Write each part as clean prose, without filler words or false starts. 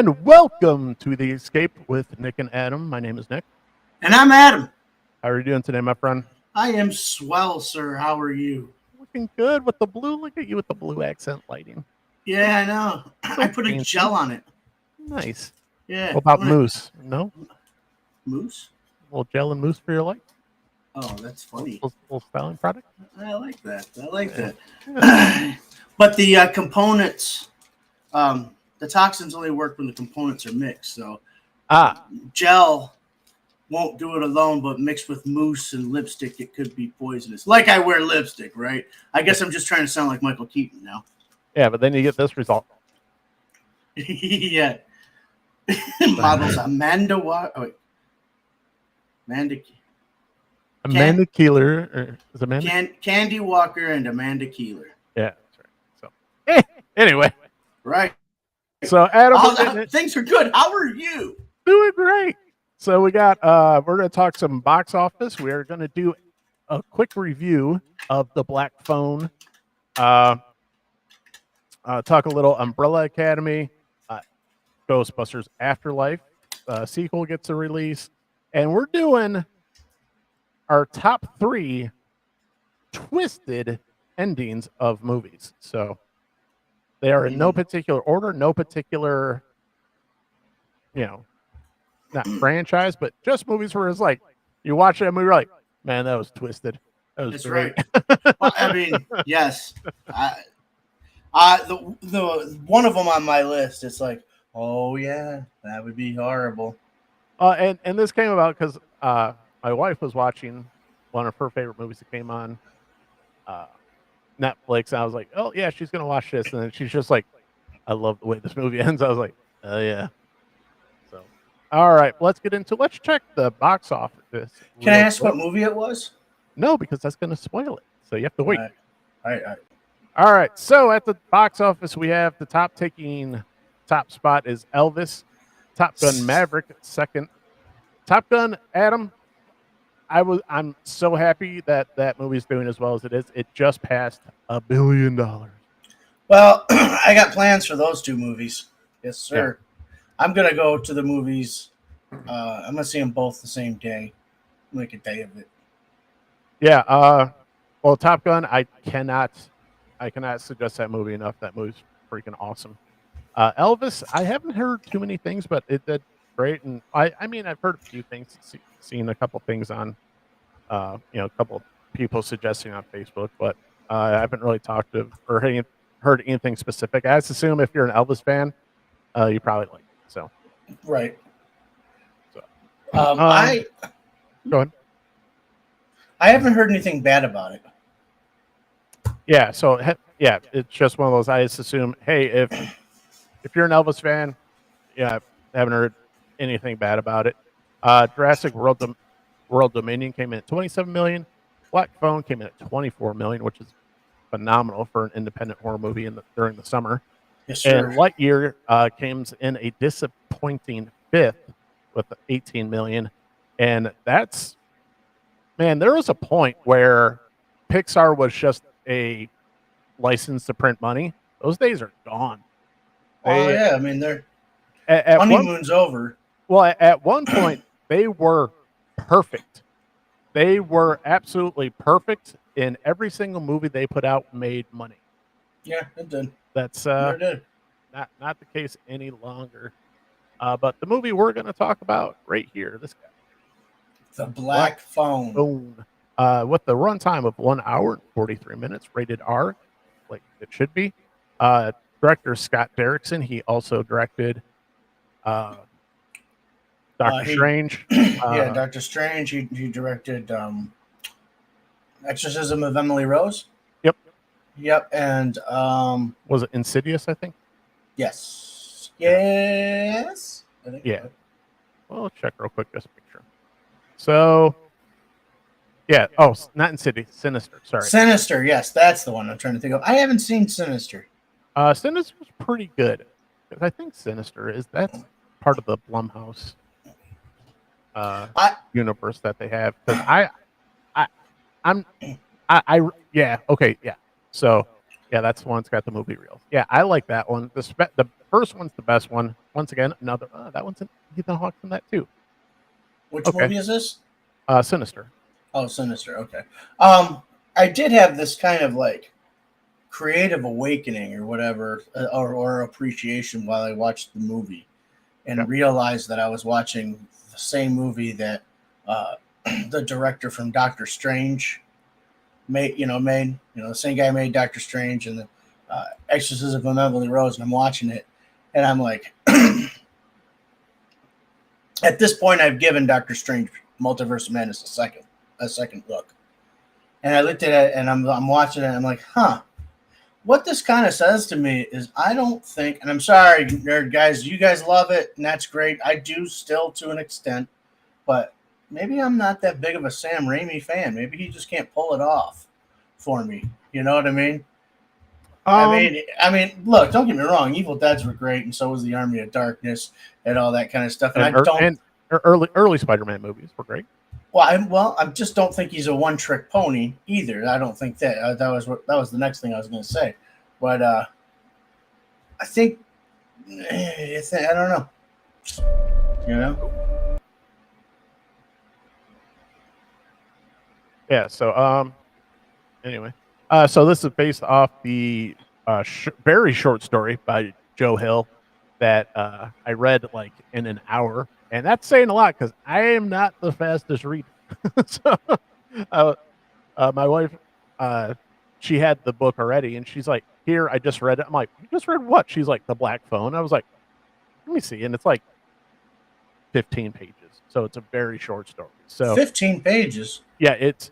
And welcome to The Escape with Nick and Adam. My name is Nick. And I'm Adam. How are you doing today, my friend? I am swell, sir. How are you? Looking good with the blue. Look at you with the blue accent lighting. Yeah, I know. So I put a fancy. gel on it. Nice. Yeah. What about mousse? No? Mousse? A little gel and mousse for your light? Oh, that's funny. Little styling product? I like that. I like Yeah. that. But the components, the toxins only work when the components are mixed. So gel won't do it alone, but mixed with mousse and lipstick, it could be poisonous. Like I wear lipstick, right? I guess I'm just trying to sound like Michael Keaton now. Yeah, but then you get this result. Yeah. Models Amanda Amanda Keeler. Or is it Amanda? Candy Walker and Amanda Keeler. Yeah, that's right. So, anyway. Right. So, Adam. Things are good. How are you? Doing great. So we got we're going to talk some box office. We are going to do a quick review of The Black Phone. Talk a little Umbrella Academy, Ghostbusters Afterlife sequel gets a release, and we're doing our top 3 twisted endings of movies. So they are in no particular order, no particular, not franchise, but just movies where it's like you watch that movie, you're like, man, that was twisted. That was great. Right. Well, I mean, yes. The one of them on my list, it's like, oh yeah, that would be horrible. And this came about because my wife was watching one of her favorite movies that came on Netflix. And I was like, oh yeah, she's gonna watch this, and then she's just like, I love the way this movie ends. I was like, oh yeah. So, all right, let's check the box office. Can I ask what movie it was? No, because that's gonna spoil it. So you have to wait. All right. All right. So at the box office, we have the top spot is Elvis, Top Gun Maverick second. Top Gun, Adam. I'm so happy that movie's doing as well as it is. It just passed $1 billion. Well, I got plans for those 2 movies. Yes, sir. Yeah. I'm gonna go to the movies. I'm gonna see them both the same day. Make a day of it. Yeah. Well, Top Gun, I cannot suggest that movie enough. That movie's freaking awesome. Elvis, I haven't heard too many things, but it did great. And I mean, I've heard a few things, seen a couple things on, a couple of people suggesting on Facebook, but I haven't really talked to or heard anything specific. I just assume if you're an Elvis fan, you probably like it. So, right. So, go ahead. I haven't heard anything bad about it. Yeah. So, yeah, it's just one of those. I just assume, hey, if you're an Elvis fan, yeah, I haven't heard anything bad about it. Jurassic World Dominion came in at 27 million. Black Phone came in at 24 million, which is phenomenal for an independent horror movie during the summer. Yes, sir. And Lightyear came in a disappointing 5th with 18 million. And that's, man, there was a point where Pixar was just a license to print money. Those days are gone. Yeah, I mean, they're honeymoon's over. Well, at one point, they were perfect. They were absolutely perfect, and every single movie they put out made money. Yeah, it did. That's not the case any longer. But the movie we're going to talk about right here, this guy. The Black Phone. With the runtime of 1 hour and 43 minutes, rated R, like it should be. Director Scott Derrickson, he also directed Doctor Strange. Yeah, Doctor Strange. He directed Exorcism of Emily Rose. Yep, and was it Insidious? I think. Yes. I think yeah. Well, let's check real quick. Just picture. So. Yeah. Oh, not Insidious. Sinister. Sorry. Sinister. Yes, that's the one I'm trying to think of. I haven't seen Sinister. Sinister's pretty good. I think Sinister that's part of the Blumhouse universe that they have. Because yeah. Okay. Yeah. So Yeah, that's the one that's got the movie reel. Yeah, I like that one. The first one's the best one. Once again, another that one's in Ethan Hawke in that too. Which Okay, movie is this? Sinister. Oh, Sinister. Okay. I did have this kind of like creative awakening or whatever, or appreciation while I watched the movie, and Okay. realized that I was watching the same movie that the director from Doctor Strange made. The same guy made Doctor Strange and the Exorcism of Emily Rose, and I'm watching it, and I'm like, at this point, I've given Doctor Strange Multiverse of Madness a second look, and I looked at it, and I'm watching it, and I'm like, huh. What this kind of says to me is I don't think, and I'm sorry, nerd guys, you guys love it, and that's great. I do still to an extent, but maybe I'm not that big of a Sam Raimi fan. Maybe he just can't pull it off for me. You know what I mean? Look, don't get me wrong. Evil Deads were great, and so was the Army of Darkness and all that kind of stuff. And early Spider-Man movies were great. I just don't think he's a one-trick pony either. I don't think that that was the next thing I was going to say, but I think I don't know. You know? Yeah. So anyway, so this is based off the very short story by Joe Hill that I read like in an hour. And that's saying a lot because I am not the fastest reader. So my wife, she had the book already, and she's like, "Here, I just read it." I'm like, "You just read what?" She's like, "The Black Phone." I was like, "Let me see," and it's like 15 pages, so it's a very short story. So 15 pages. Yeah, it's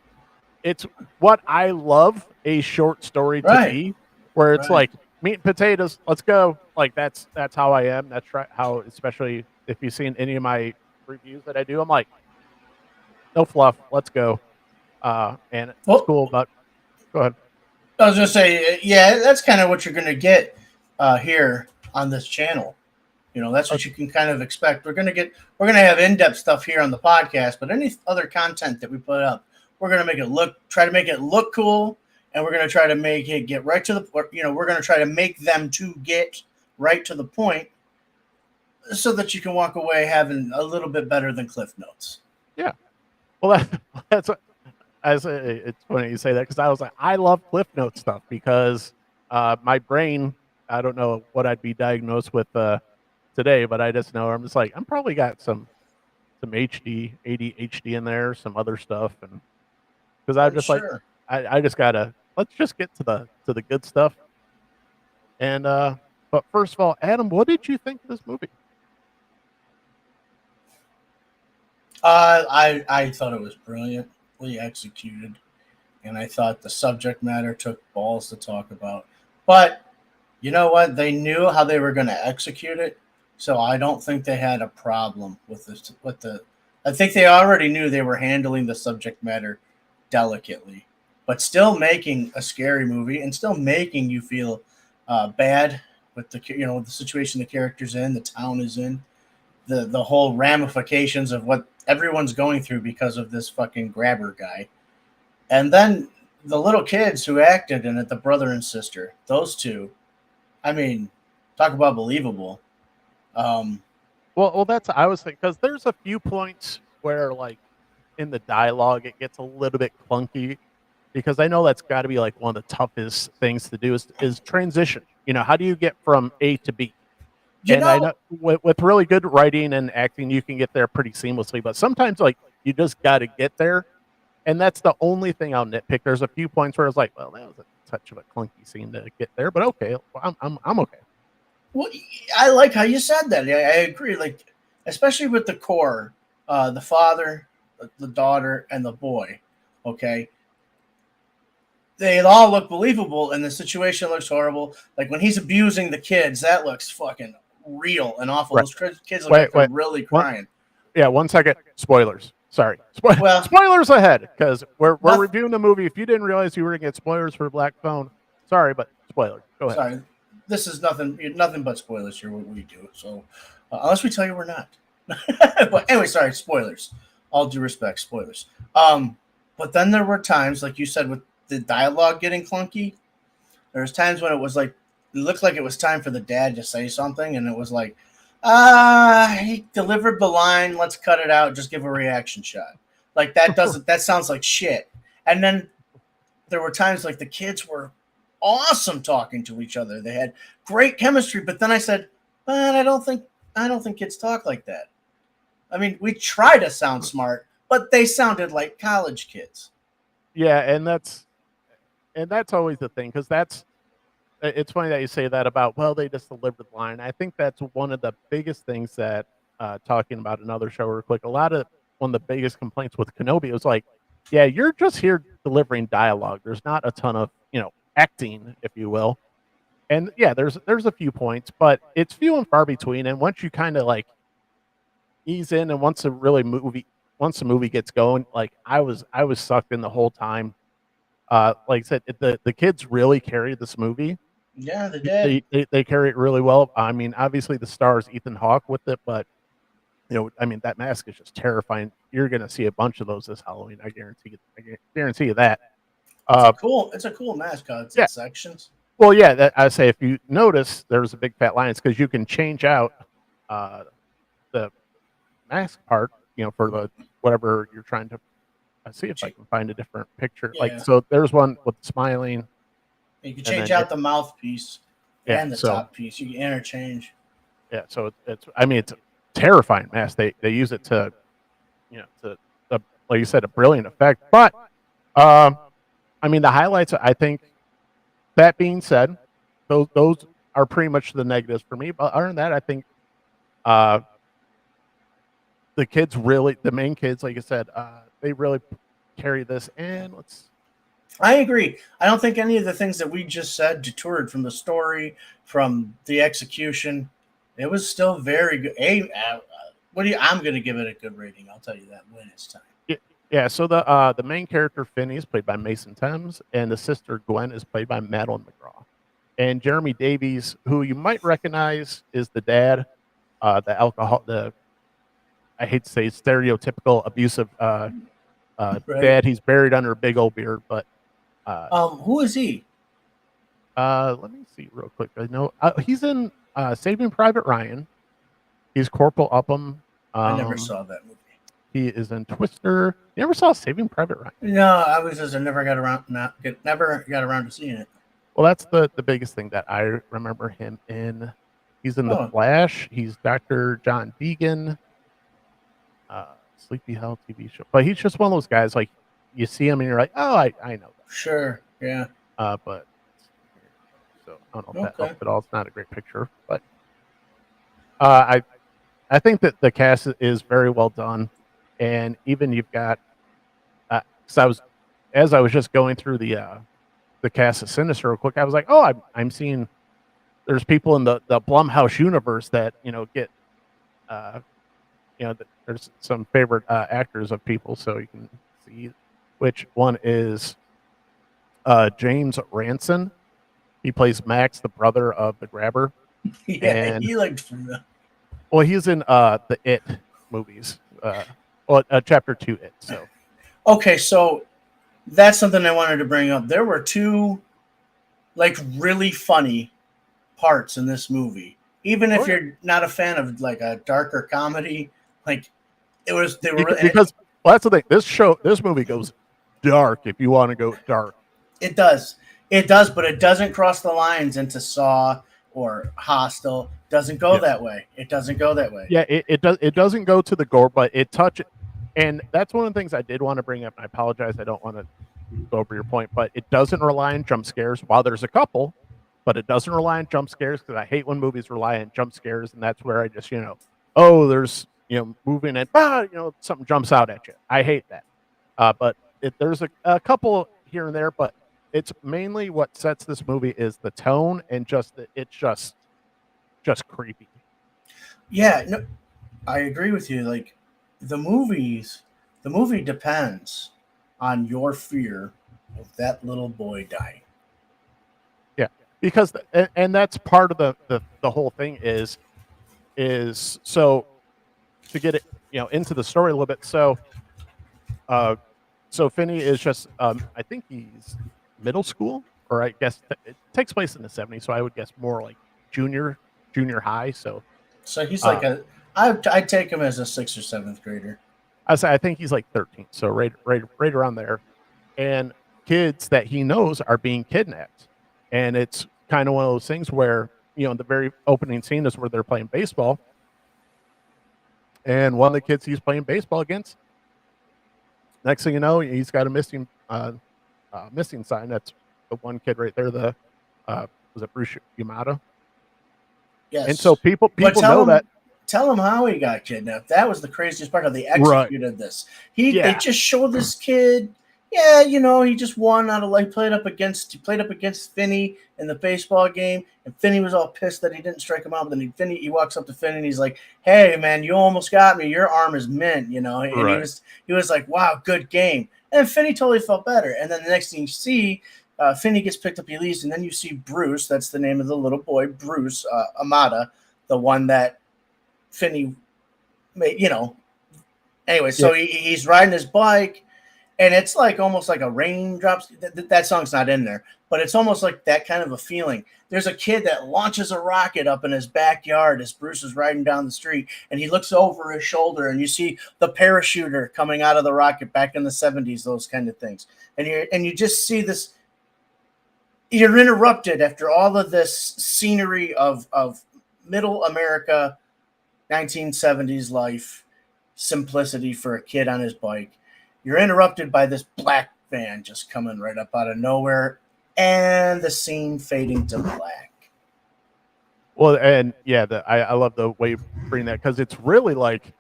what I love a short story to be, where it's like meat and potatoes. Let's go. Like that's how I am. That's right. How, especially if you've seen any of my reviews that I do, I'm like, no fluff. Let's go. And it's cool. But go ahead. I was gonna say, yeah, that's kind of what you're gonna get here on this channel. That's what you can kind of expect. We're gonna have in-depth stuff here on the podcast, but any other content that we put up, we're gonna try to make it look cool, and we're gonna try to make it get right to the. We're gonna try to make them to get right to the point, so that you can walk away having a little bit better than Cliff Notes. Yeah. Well, that's what it's funny you say that, because I was like, I love Cliff Notes stuff because my brain, I don't know what I'd be diagnosed with today, but I just know I'm just like, I'm probably got some ADHD in there, some other stuff, and because I'm just like, I just gotta, let's just get to the good stuff. And but first of all, Adam, what did you think of this movie? I thought it was brilliantly executed, and I thought the subject matter took balls to talk about. But you know what? They knew how they were going to execute it, so I don't think they had a problem with this. I think they already knew they were handling the subject matter delicately, but still making a scary movie and still making you feel bad with the situation the character's in, the town is in, the whole ramifications of what everyone's going through because of this fucking grabber guy. And then the little kids who acted in it, the brother and sister, those two, I mean, talk about believable. Well, that's, I was thinking, because there's a few points where, like, in the dialogue, it gets a little bit clunky, because I know that's got to be like one of the toughest things to do is transition. How do you get from A to B? I know with really good writing and acting, you can get there pretty seamlessly, but sometimes like you just got to get there. And that's the only thing I'll nitpick. There's a few points where I was like, well, that was a touch of a clunky scene to get there, but okay, I'm okay. Well, I like how you said that. I agree. Like, especially with the core, the father, the daughter, and the boy. Okay, they all look believable, and the situation looks horrible. Like when he's abusing the kids, that looks fucking real and awful. Right. Those kids look like they're really crying. 1 second. Spoilers. Sorry. Spoilers ahead, because we're reviewing the movie. If you didn't realize you were going to get spoilers for Black Phone, sorry, but spoilers. Go ahead. Sorry. This is nothing but spoilers here, what we do. So unless we tell you we're not. But anyway, sorry, spoilers. All due respect, spoilers. But then there were times, like you said, with the dialogue getting clunky. There was times when it was like it looked like it was time for the dad to say something, and it was like, he delivered the line. Let's cut it out. Just give a reaction shot. Like that doesn't. That sounds like shit. And then there were times like the kids were awesome talking to each other. They had great chemistry. But then I said, but I don't think kids talk like that. I mean, we try to sound smart, but they sounded like college kids. Yeah, and that's always the thing, because it's funny that you say that about, well, they just delivered the line. I think that's one of the biggest things that, talking about another show real quick, one of the biggest complaints with Kenobi was like, yeah, you're just here delivering dialogue. There's not a ton of, acting, if you will. And yeah, there's a few points, but it's few and far between. And once you kind of like ease in, and once the movie gets going, like I was sucked in the whole time. Like I said, the kids really carry this movie. Yeah, they did. They carry it really well. I mean, obviously the stars Ethan Hawke with it, but I mean, that mask is just terrifying. You're gonna see a bunch of those this Halloween. I guarantee you that. It's a cool mascot. It's in sections. Well, yeah, I say, if you notice, there's a big fat lion. It's because you can change out the mask part, for the whatever you're trying to. See if I can find a different picture. Yeah. Like, so there's one with smiling. You can change out the mouthpiece and the top piece. You can interchange. Yeah, so it's a terrifying mask. They use it to, like you said, a brilliant effect. But I mean, the highlights, I think, that being said, those are pretty much the negatives for me. But other than that, I think the main kids, like I said, they really carry this. And I agree. I don't think any of the things that we just said detoured from the story, from the execution. It was still very good. I'm going to give it a good rating. I'll tell you that when it's time. Yeah, so the main character, Finney, is played by Mason Thames, and the sister, Gwen, is played by Madeline McGraw. And Jeremy Davies, who you might recognize, is the dad, I hate to say, stereotypical abusive right. Dad. He's buried under a big old beard, but who is he? Let me see real quick. I know he's in Saving Private Ryan. He's Corporal Upham. I never saw that movie. He is in Twister. You never saw Saving Private Ryan? No, I never got around to seeing it. Well, that's the biggest thing that I remember him in. He's in The Flash. He's Dr. John Deegan. Sleepy Hollow TV show. But he's just one of those guys, like, you see him and you're like, oh, I know that. Sure, yeah. But so I don't know if that helps at all. It's not a great picture, but I think that the cast is very well done. And even you've got, as I was just going through the cast of Sinister real quick, I was like, oh, I'm seeing there's people in the Blumhouse universe that get, there's some favorite actors of people, so you can see which one is James Ranson. He plays Max, the brother of the Grabber. Yeah, and he looked familiar. Well, he's in the It movies. Chapter 2 It. So okay, so that's something I wanted to bring up. There were two like really funny parts in this movie. Even if you're not a fan of like a darker comedy, like they were because that's the thing. This movie goes dark if you want to go dark. It does, but it doesn't cross the lines into Saw or Hostel. Doesn't go that way. It doesn't go that way. Yeah, it doesn't go to the gore, but it touches. And that's one of the things I did want to bring up. And I apologize, I don't want to go over your point, but it doesn't rely on jump scares. While there's a couple, but it doesn't rely on jump scares, because I hate when movies rely on jump scares, and that's where I just there's moving and something jumps out at you. I hate that. But there's a couple here and there, but it's mainly what sets this movie is the tone and it's just creepy. Yeah, no, I agree with you. Like the movie depends on your fear of that little boy dying. Yeah, because and that's part of the whole thing is so to get it into the story a little bit. So Finney is just I think he's middle school or I guess it takes place in the 70s, so I would guess more like junior high. So he's like I'd take him as a 6th or 7th grader. I think he's like 13, so right around there. And kids that he knows are being kidnapped, and it's kind of one of those things where, you know, the very opening scene is where they're playing baseball, and one of the kids he's playing baseball against, next thing you know, he's got a missing sign. That's the one kid right there. The was it Bruce Yamada? Yes. And so people know that. Tell him how he got kidnapped. That was the craziest part. How they executed this. They just showed this kid. Yeah, you know, he just won out of he played up against Finney in the baseball game, and Finney was all pissed that he didn't strike him out. But then he walks up to Finney and he's like, "Hey, man, you almost got me. Your arm is mint," you know. And he was like, "Wow, good game." And Finney totally felt better. And then the next thing you see, Finney gets picked up, he leaves, and then you see Bruce. That's the name of the little boy, Bruce Amada, the one that Finney made, you know. Anyway, so he's riding his bike, and it's like almost like a raindrops. That song's not in there, but it's almost like that kind of a feeling. There's a kid that launches a rocket up in his backyard as Bruce is riding down the street, and he looks over his shoulder, and you see the parachuter coming out of the rocket back in the 70s, those kind of things. And you just see this. You're interrupted after all of this scenery of middle America, 1970s life, simplicity for a kid on his bike. You're interrupted by this black van just coming right up out of nowhere, and the scene fading to black. Well, and yeah, I love the way you bring that, because it's really like,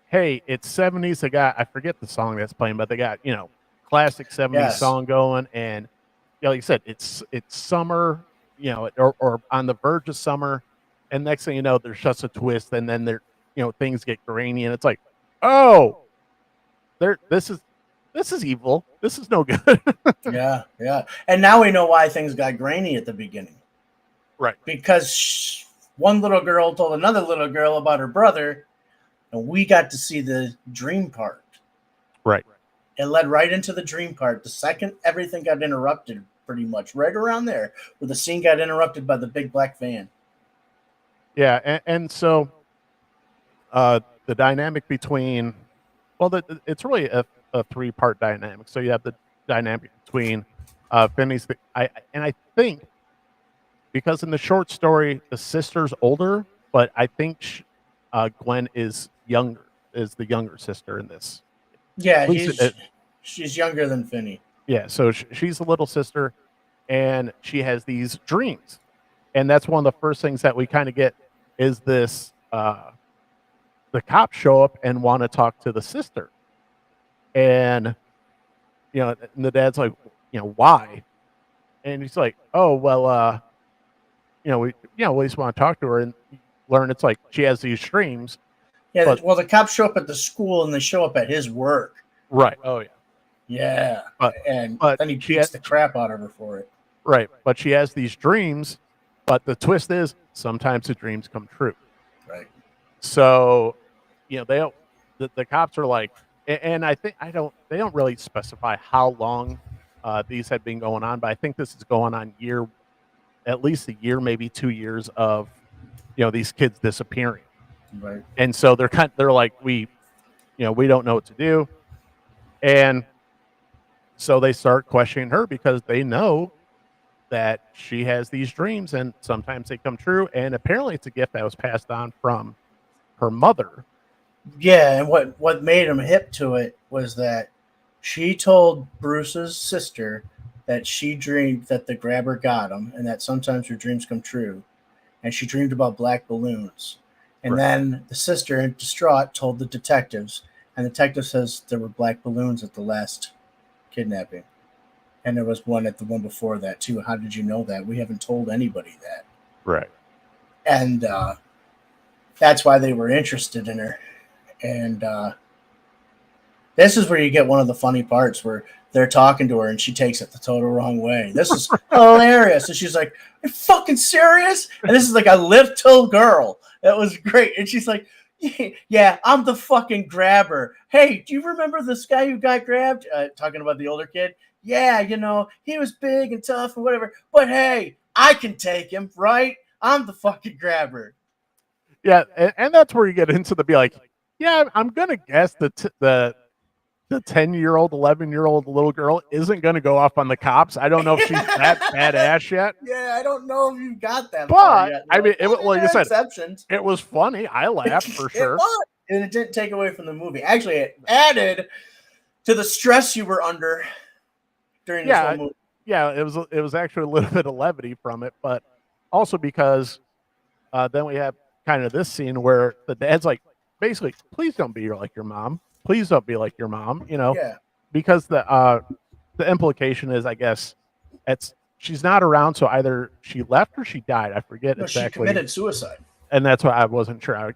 hey, it's 70s. They got, I forget the song that's playing, but they got, you know, classic 70s song going, and you know, like you said, it's summer, you know, or on the verge of summer, and next thing you know, there's just a twist, and then you know, things get grainy, and it's like, oh, this is evil. This is no good. Yeah. And now we know why things got grainy at the beginning. Right. Because one little girl told another little girl about her brother, and we got to see the dream part. Right. It led right into the dream part. The second everything got interrupted, pretty much right around there, where the scene got interrupted by the big black van. Yeah, and so the dynamic between, well, it's really a 3-part dynamic. So you have the dynamic between Finney's, I think, because in the short story the sister's older, but I think Gwen is the younger sister in this. Yeah, she's younger than Finney. Yeah, so she's a little sister, and she has these dreams, and that's one of the first things that we kind of get is this. The cops show up and want to talk to the sister, and you know, and the dad's like, you know, why? And he's like, oh well, you know, we just want to talk to her and learn. It's like she has these dreams. Yeah, well, the cops show up at the school and they show up at his work. Right. Oh yeah. Yeah, but then he beats the crap out of her for it. Right, but she has these dreams, but the twist is sometimes the dreams come true. Right. So, you know, the cops are like, and I think they don't really specify how long these had been going on, but I think this is going on at least a year, maybe 2 years of, you know, these kids disappearing. Right. And so they're like, we don't know what to do. And so they start questioning her because they know that she has these dreams and sometimes they come true. And apparently it's a gift that was passed on from her mother. Yeah, and what made him hip to it was that she told Bruce's sister that she dreamed that the grabber got him and that sometimes her dreams come true. And she dreamed about black balloons. And then the sister, distraught, told the detectives, and the detective says there were black balloons at the last kidnapping. And there was one at the one before that, too. How did you know that? We haven't told anybody that. Right. And that's why they were interested in her. And this is where you get one of the funny parts where they're talking to her and she takes it the total wrong way. This is hilarious. And she's like, "Are you fucking serious?" And this is like a little girl. That was great. And she's like, "Yeah, I'm the fucking grabber. Hey, do you remember this guy who got grabbed?" Talking about the older kid. yeah, you know, he was big and tough and whatever, but hey, I can take him, right? I'm the fucking grabber. Yeah, and that's where you get into the be like, yeah, I'm gonna guess the 10-year-old, 11-year-old little girl isn't gonna go off on the cops. I don't know if she's that badass yet. Yeah, I don't know if you got that far But yet. I mean, like I said, exceptions. it was funny. I laughed for sure. It was, and it didn't take away from the movie. Actually, it added to the stress you were under during this whole movie. Yeah, it was actually a little bit of levity from it, but also because then we have kind of this scene where the dad's like, basically, please don't be like your mom. Please don't be like your mom. You know, because the implication is, I guess, she's not around, so either she left or she died. I forget exactly. She committed suicide, and that's why I wasn't sure.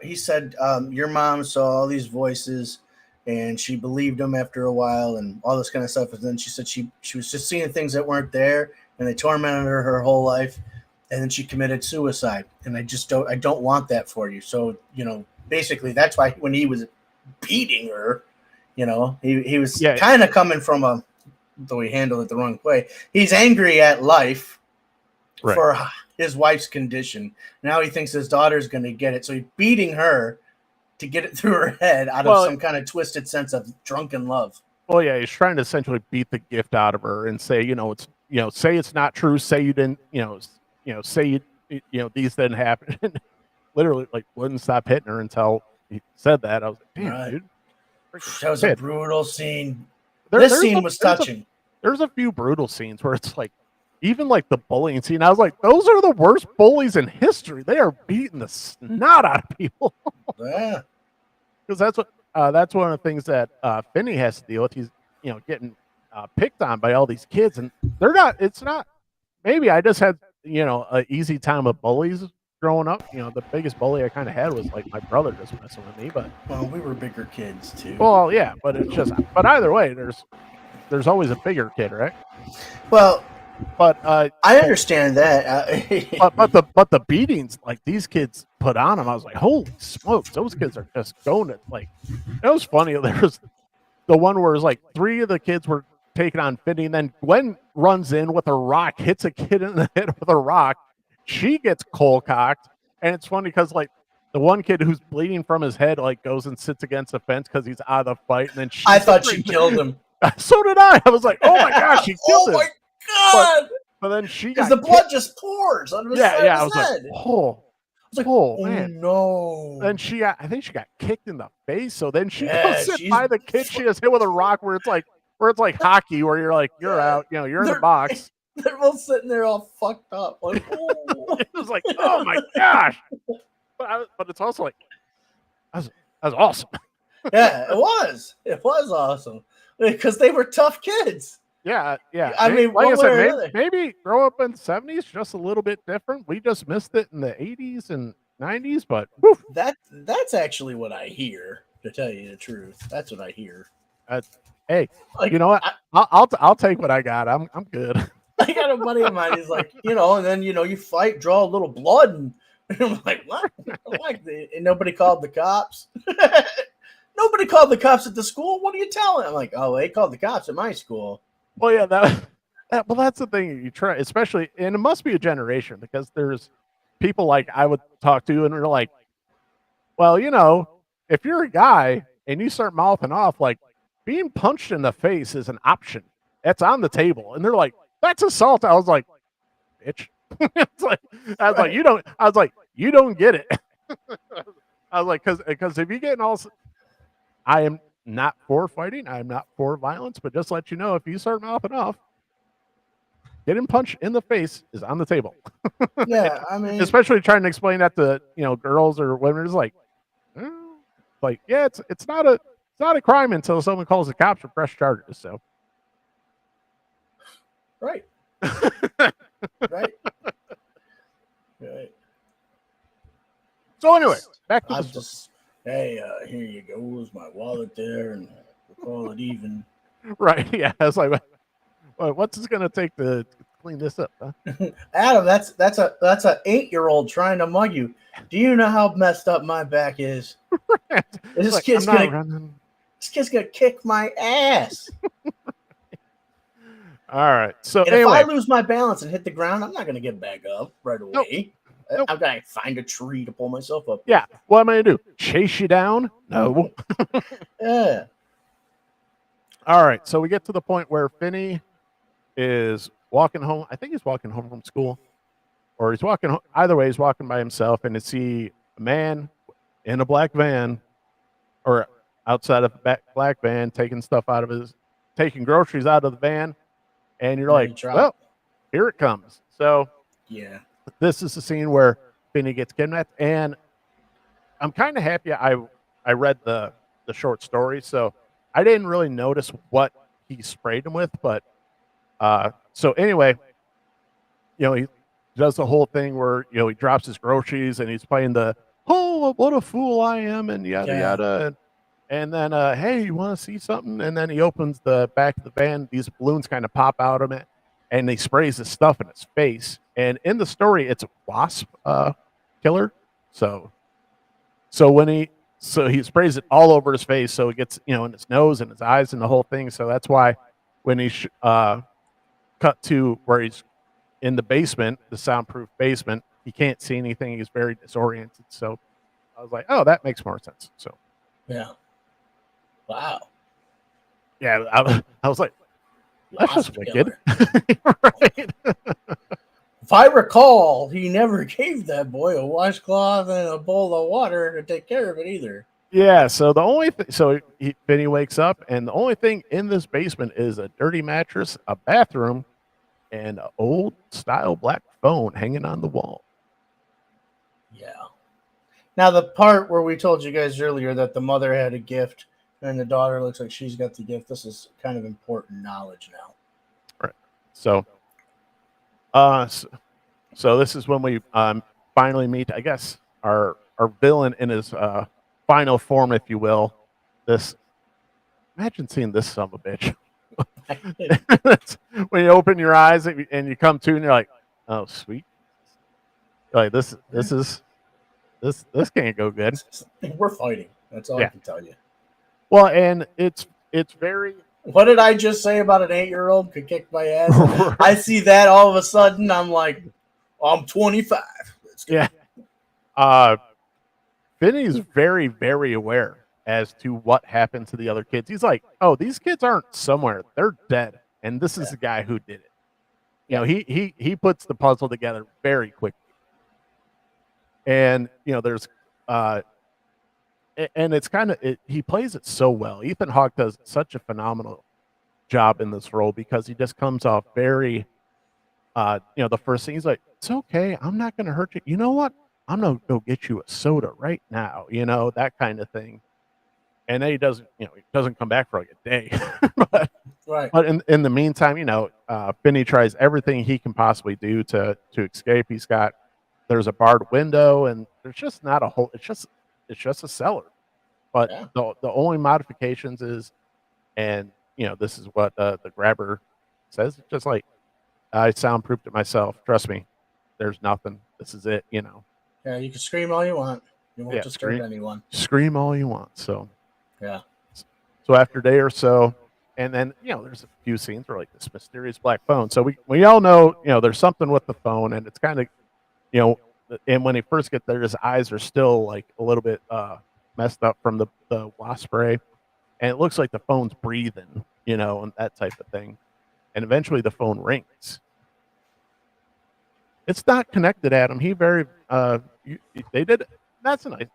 He said your mom saw all these voices, and she believed them after a while, and all this kind of stuff. And then she said she was just seeing things that weren't there, and they tormented her whole life. And then she committed suicide, and I don't want that for you. So, you know, basically that's why when he was beating her, you know, he was kind of coming from though he handled it the wrong way. He's angry at life for his wife's condition. Now he thinks his daughter's going to get it. So he's beating her to get it through her head out of some kind of twisted sense of drunken love. Well, yeah, he's trying to essentially beat the gift out of her and say, say it's not true. Say you didn't, say these didn't happen. Literally, like, wouldn't stop hitting her until he said that. I was like, damn, dude. That was a brutal scene. This scene was touching. There's a few brutal scenes where it's like, even like the bullying scene, I was like, those are the worst bullies in history. They are beating the snot out of people. Yeah. Because that's one of the things that Finney has to deal with. He's, getting picked on by all these kids, and maybe I just had, an easy time with bullies growing up. The biggest bully I kind of had was like my brother just messing with me, but we were bigger kids too. Well, yeah, but but either way, there's always a bigger kid, right? Well, but I understand that. but the beatings like these kids put on them, I was like, holy smokes, those kids are just going it. Like, it was funny. There was the one where it was like 3 of the kids were taking on Finney, and then Gwen runs in with a rock, hits a kid in the head with a rock. She gets cold cocked, and it's funny because like the one kid who's bleeding from his head like goes and sits against the fence because he's out of the fight, and then I thought she killed him. So did I. I was like, oh my gosh, she killed him. Oh my god! But then she because the blood just pours on his head. I was like, oh man, no. Then I think she got kicked in the face. So then she goes sit by the kid she has hit with a rock where it's like hockey, where you're like, you're out, you're in the box. They're both sitting there all fucked up. Like, it was like, oh my gosh. But it's also like, that was awesome. Yeah, it was. It was awesome because they were tough kids. Yeah. I mean, like I said, maybe grow up in the 70s just a little bit different. We just missed it in the 80s and 90s, but whew. That's actually what I hear. To tell you the truth, that's what I hear. Hey, like, you know what? I'll take what I got. I'm good. I got a buddy of mine. He's like, and then you fight, draw a little blood, and I'm like, what? And nobody called the cops. Nobody called the cops at the school. What are you telling? I'm like, oh, they called the cops at my school. Well, yeah, that's the thing you try, especially, and it must be a generation because there's people like I would talk to, and they're like, well, if you're a guy and you start mouthing off, like being punched in the face is an option. It's on the table, and they're like, that's assault. I was like, bitch. I was like, you don't get it. I was like, because if you get I am not for fighting. I am not for violence, but just let you know, if you start mouthing off, getting punched in the face is on the table. Yeah, I mean, especially trying to explain that to girls or women. Is like, yeah, it's not a crime until someone calls the cops or press charges. So, right, right. So anyway, back to hey, here you go. Is my wallet there, and we'll call it even. Right? Yeah. I was like, what's this gonna take to clean this up, huh? Adam, that's a 8-year-old trying to mug you. Do you know how messed up my back is? This kid's gonna kick my ass. All right. So And anyway, if I lose my balance and hit the ground, I'm not going to get back up right away. Nope. I'm going to find a tree to pull myself up. Yeah. What am I going to do? Chase you down? No. Yeah. All right. So we get to the point where Finney is walking home. I think he's walking home from school, or he's walking. Either way, he's walking by himself, and to see a man in a black van, or outside of a black van, taking groceries out of the van, and you're like, well, here it comes. So yeah, this is the scene where Finney gets kidnapped, and I'm kind of happy I read the short story, so I didn't really notice what he sprayed him with, but so anyway, he does the whole thing where he drops his groceries and he's playing the what a fool I am and yada yada, and then hey, you want to see something? And then he opens the back of the van. These balloons kind of pop out of it, and he sprays this stuff in his face. And in the story, it's a wasp killer. So when he sprays it all over his face, so it gets in his nose and his eyes and the whole thing. So that's why when he cut to where he's in the basement, the soundproof basement, he can't see anything. He's very disoriented. So I was like, oh, that makes more sense. So yeah, wow, yeah, I was like, that's just wicked. Right. If I recall, he never gave that boy a washcloth and a bowl of water to take care of it either. Yeah, so the only Finney wakes up, and the only thing in this basement is a dirty mattress, a bathroom, and an old style black phone hanging on the wall. Yeah. Now the part where we told you guys earlier that the mother had a gift and the daughter looks like she's got the gift. This is kind of important knowledge now. Right. So, so this is when we finally meet, I guess, our villain in his final form, if you will. Imagine seeing this son of a bitch. When you open your eyes and you come to and you're like, oh sweet, like this can't go good. We're fighting. That's all I can tell you. Well, and it's very. What did I just say about an 8-year-old could kick my ass? Right. I see that all of a sudden. I'm like, I'm 25. Yeah. Finney's very, very aware as to what happened to the other kids. He's like, oh, these kids aren't somewhere. They're dead. And this is the guy who did it. He puts the puzzle together very quickly. And, there's, and it's kind of, he plays it so well. Ethan Hawke does such a phenomenal job in this role because he just comes off very, the first thing he's like, it's okay. I'm not going to hurt you. You know what? I'm going to go get you a soda right now, that kind of thing. And then he doesn't come back for like a day. But in the meantime, Finney tries everything he can possibly do to escape. There's a barred window and there's just not a hole. It's just a cellar. But the only modifications is, and this is what the grabber says, it's just like, I soundproofed it myself. Trust me, there's nothing. This is it, Yeah, you can scream all you want. You won't disturb anyone. Scream all you want. So yeah. So after a day or so, and then there's a few scenes where like this mysterious black phone. So we all know there's something with the phone, and it's kind of and when he first gets there, his eyes are still like a little bit messed up from the wasp spray, and it looks like the phone's breathing, and that type of thing. And eventually the phone rings. It's not connected, Adam. They did. That's a nice,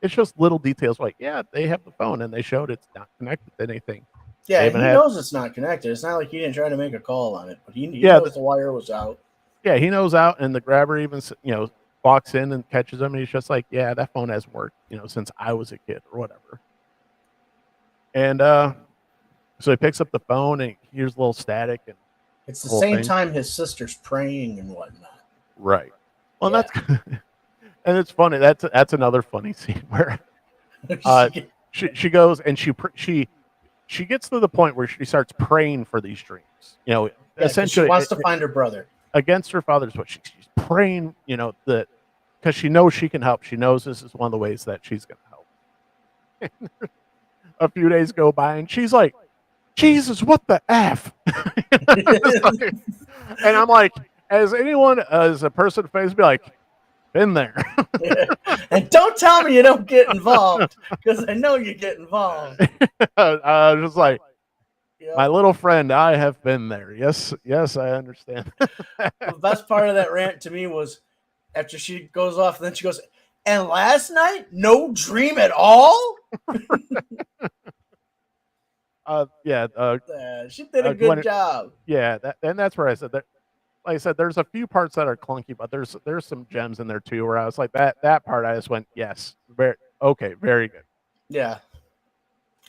it's just little details like, they have the phone and they showed it's not connected to anything. Yeah, he knows it's not connected. It's not like he didn't try to make a call on it, but he knows the wire was out. Yeah, he knows out, and the grabber even, walks in and catches him, and he's just like, yeah, that phone hasn't worked, since I was a kid or whatever. And so he picks up the phone and he hears a little static, and it's the same time his sister's praying and whatnot. Right. Well, that's and it's funny. That's another funny scene where she goes and she gets to the point where she starts praying for these dreams. Essentially, she wants to find her brother against her father's wish. She's praying, that because she knows she can help. She knows this is one of the ways that she's going to help. A few days go by, and she's like Jesus, what the F? And I'm like, as a person face, be like, been there. And don't tell me you don't get involved, because I know you get involved. Just like, Yep. my little friend, I have been there. Yes, I understand. The best part of that rant to me was after she goes off, and then she goes, and last night, no dream at all? She did a good job. Yeah, that's where I said that. Like I said, there's a few parts that are clunky, but there's some gems in there too. Where I was like, that part, I just went, yes, very good. Yeah.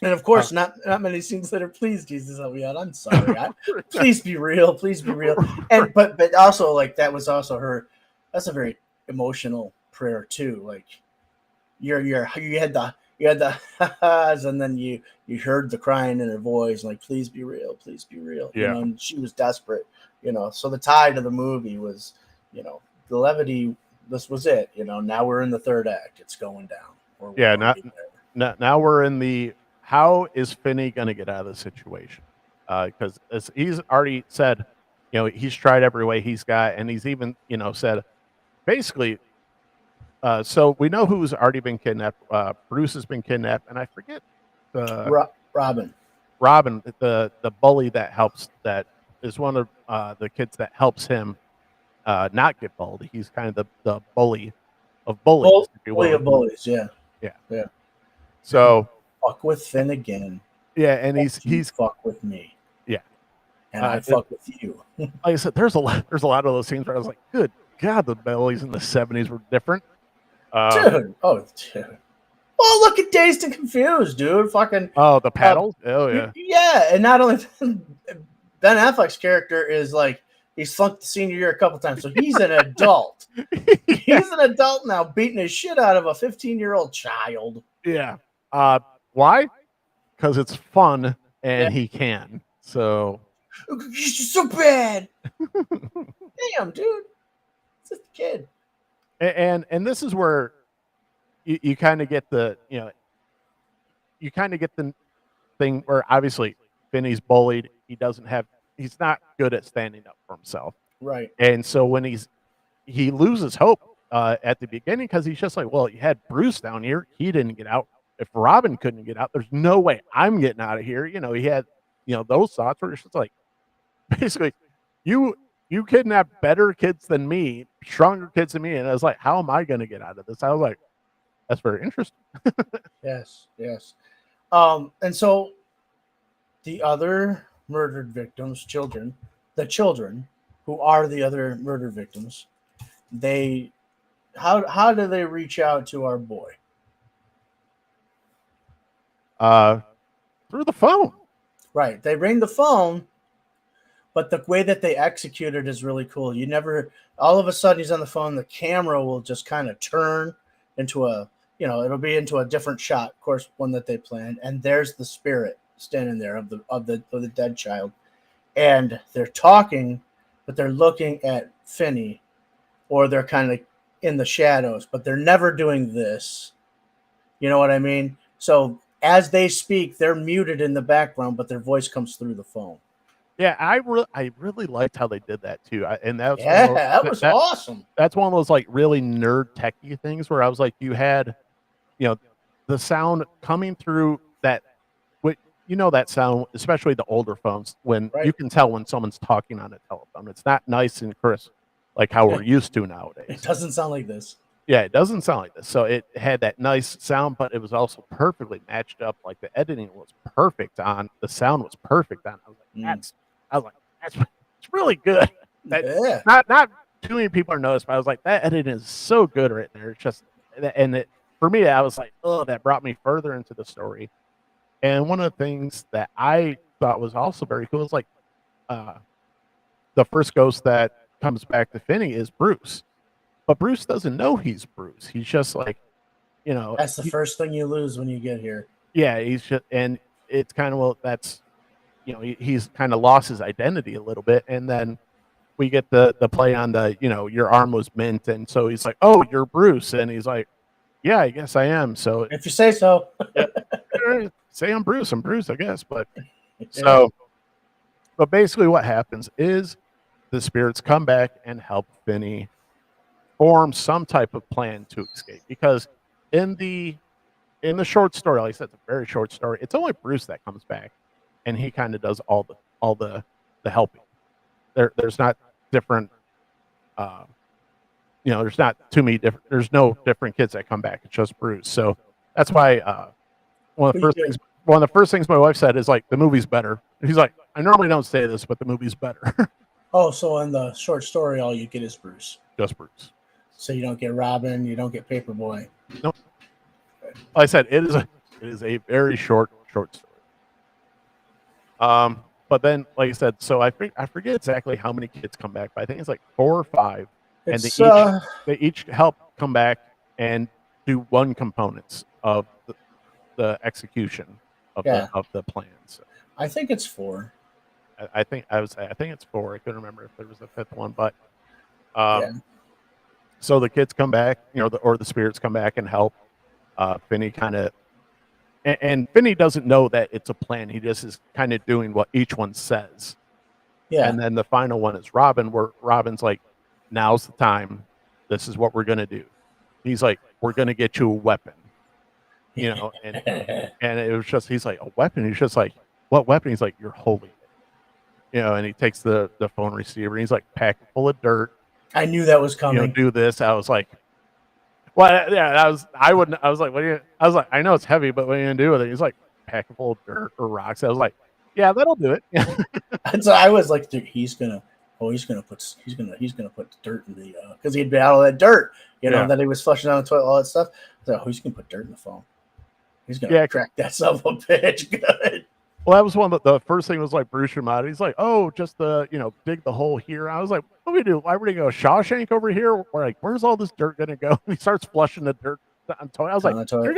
And of course, not many scenes that are please Jesus help me out. I'm sorry. Please be real. Please be real. And but also like that was also her. That's a very emotional prayer too. Like you had the ha-has, and then you heard the crying in her voice, like please be real, please be real. Yeah. You know, and she was desperate. You know, so the tide of the movie was, you know, the levity. This was it. You know, now we're in the third act. It's going down. Now we're in the. How is Finney going to get out of the situation? Because as he's already said, you know, he's tried every way he's got, and he's even, you know, said, basically, so we know who's already been kidnapped. Bruce has been kidnapped, and I forget Robin, the bully that is one of the kids that helps him not get bullied. He's kind of the bully of bullies. Bully of bullies, yeah. So. Fuck with Finn again. Yeah, and he's fuck with me. Yeah, and I fuck with you. Like I said, there's a lot of those scenes where I was like, good God, the bullies in the 70s were different. Dude. Oh, look at Dazed and Confused, dude. Fucking. Oh, the paddles. Yeah. Yeah, and not only Ben Affleck's character is like he's flunked the senior year a couple times, so he's an adult. He's an adult now, beating his shit out of a 15-year-old child. Yeah. Why? Because it's fun and he can. So he's just so bad. Damn, dude. It's just a kid. And this is where you kind of get the, you know, thing where obviously Finney's bullied. He's not good at standing up for himself. Right. And so when he loses hope at the beginning, because he's just like, well, you had Bruce down here. He didn't get out. If Robin couldn't get out, there's no way I'm getting out of here. You know, he had, you know, those thoughts where it's just like, basically, you kidnapped better kids than me, stronger kids than me. And I was like, how am I going to get out of this? I was like, that's very interesting. Yes. And so the other murdered victims, the children who are the other murdered victims, how do they reach out to our boy? Through the phone. Right. They ring the phone, but the way that they execute it is really cool. You never, all of a sudden he's on the phone, the camera will just kind of turn into it'll be into a different shot, of course, one that they planned, and there's the spirit standing there of the dead child. And they're talking, but they're looking at Finney, or they're kind of in the shadows, but they're never doing this. You know what I mean? So as they speak, they're muted in the background, but their voice comes through the phone. Yeah, I really liked how they did that too. That was awesome. That's one of those like really nerd techie things where I was like, you had, you know, the sound coming through that, you know, that sound, especially the older phones, when you can tell when someone's talking on a telephone. It's not nice and crisp like how we're used to nowadays. It doesn't sound like this. Yeah, it doesn't sound like this. So it had that nice sound, but it was also perfectly matched up. Like the editing was perfect on, the sound was perfect on. I was like, that's really good. Not too many people are noticed, but I was like, that editing is so good right there. It's just, for me, I was like, oh, that brought me further into the story. And one of the things that I thought was also very cool is like, the first ghost that comes back to Finney is Bruce. But Bruce doesn't know he's Bruce. He's just like, you know. That's the first thing you lose when you get here. Yeah, he's just, and it's kind of, well, that's, you know, he's kind of lost his identity a little bit. And then we get the play on the, you know, your arm was mint. And so he's like, oh, you're Bruce. And he's like, yeah, I guess I am. So if you say so. Say I'm Bruce, I guess. But So, but basically, what happens is the spirits come back and help Finney form some type of plan to escape. Because in the short story, like I said, it's a very short story. It's only Bruce that comes back, and he kind of does all the helping. There's not different. There's not too many different. There's no different kids that come back. It's just Bruce. So that's why one of the first things my wife said is like the movie's better. He's like, I normally don't say this, but the movie's better. Oh, so in the short story, all you get is Bruce. Just Bruce. So you don't get Robin, you don't get Paperboy. Nope. Like I said, it is a very short story. But then, like I said, so I forget exactly how many kids come back, but I think it's like 4 or 5, and they each help come back and do one components of the execution of the plan. So I think it's 4. I think it's 4. I couldn't remember if there was a 5th one, but so the kids come back, or the spirits come back and help Finney kind of. And Finney doesn't know that it's a plan. He just is kind of doing what each one says. Yeah. And then the final one is Robin, where Robin's like, now's the time. This is what we're going to do. He's like, we're going to get you a weapon. And it was just, he's like, a weapon? He's just like, what weapon? He's like, you're holy. And he takes the phone receiver. And he's like, packed full of dirt. I knew that was coming. Do this. I was like, well, yeah, I was like, I know it's heavy, but what are you gonna do with it? He's like, pack full of dirt or rocks. I was like, yeah, that'll do it. And so I was like, dude, he's gonna put dirt in the because he'd been out of that dirt, that he was flushing down the toilet, all that stuff. So he's gonna put dirt in the phone. He's gonna crack that son of a bitch good. Well, that was one of the first thing was like Bruce Ramada. He's like, oh, just dig the hole here. I was like, what do we do? Why would we go Shawshank over here? We're like, where's all this dirt gonna go? And he starts flushing the dirt on the toilet. I was like, you're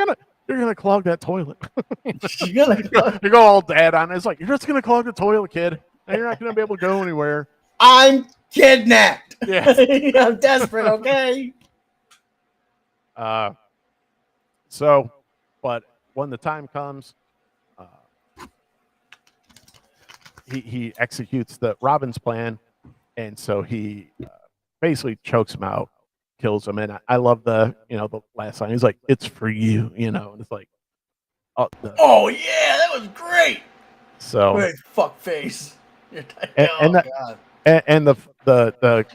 gonna clog that toilet. You go all dad on it. It's like, you're just gonna clog the toilet, kid. And you're not gonna be able to go anywhere. I'm kidnapped. Yeah. I'm desperate, okay? So, but when the time comes, he executes the Robin's plan, and so he basically chokes him out, kills him. And I love the last line. He's like, "It's for you," and it's like, oh yeah, that was great. So great fuck face. And the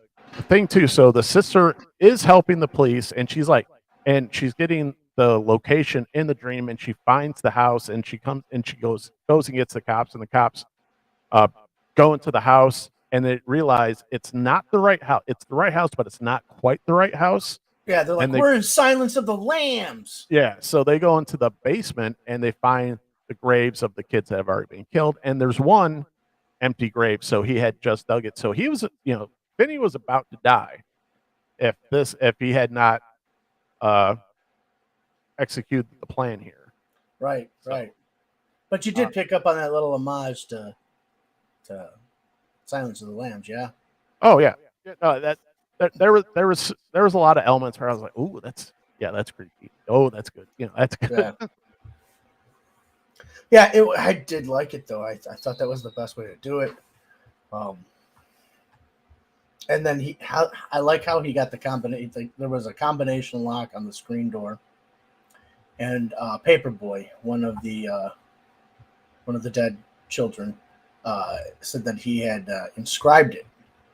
thing too. So the sister is helping the police, and she's like, and she's getting the location in the dream, and she finds the house, and she comes and she goes and gets the cops, and the cops go into the house, and they realize it's not the right house. It's the right house, but it's not quite the right house. Yeah, they're like, we're in Silence of the Lambs. Yeah, so they go into the basement, and they find the graves of the kids that have already been killed, and there's one empty grave, so he had just dug it. So he was, Finney was about to die if he had not executed the plan here. Right. But you did pick up on that little homage to Silence of the Lambs, yeah. Oh yeah. There was a lot of elements where I was like, "Ooh, that's creepy. Oh, that's good. That's good." Yeah, I did like it though. I thought that was the best way to do it. And then I like how he got the combination. There was a combination lock on the screen door, and Paperboy, one of the dead children, said that he had inscribed it,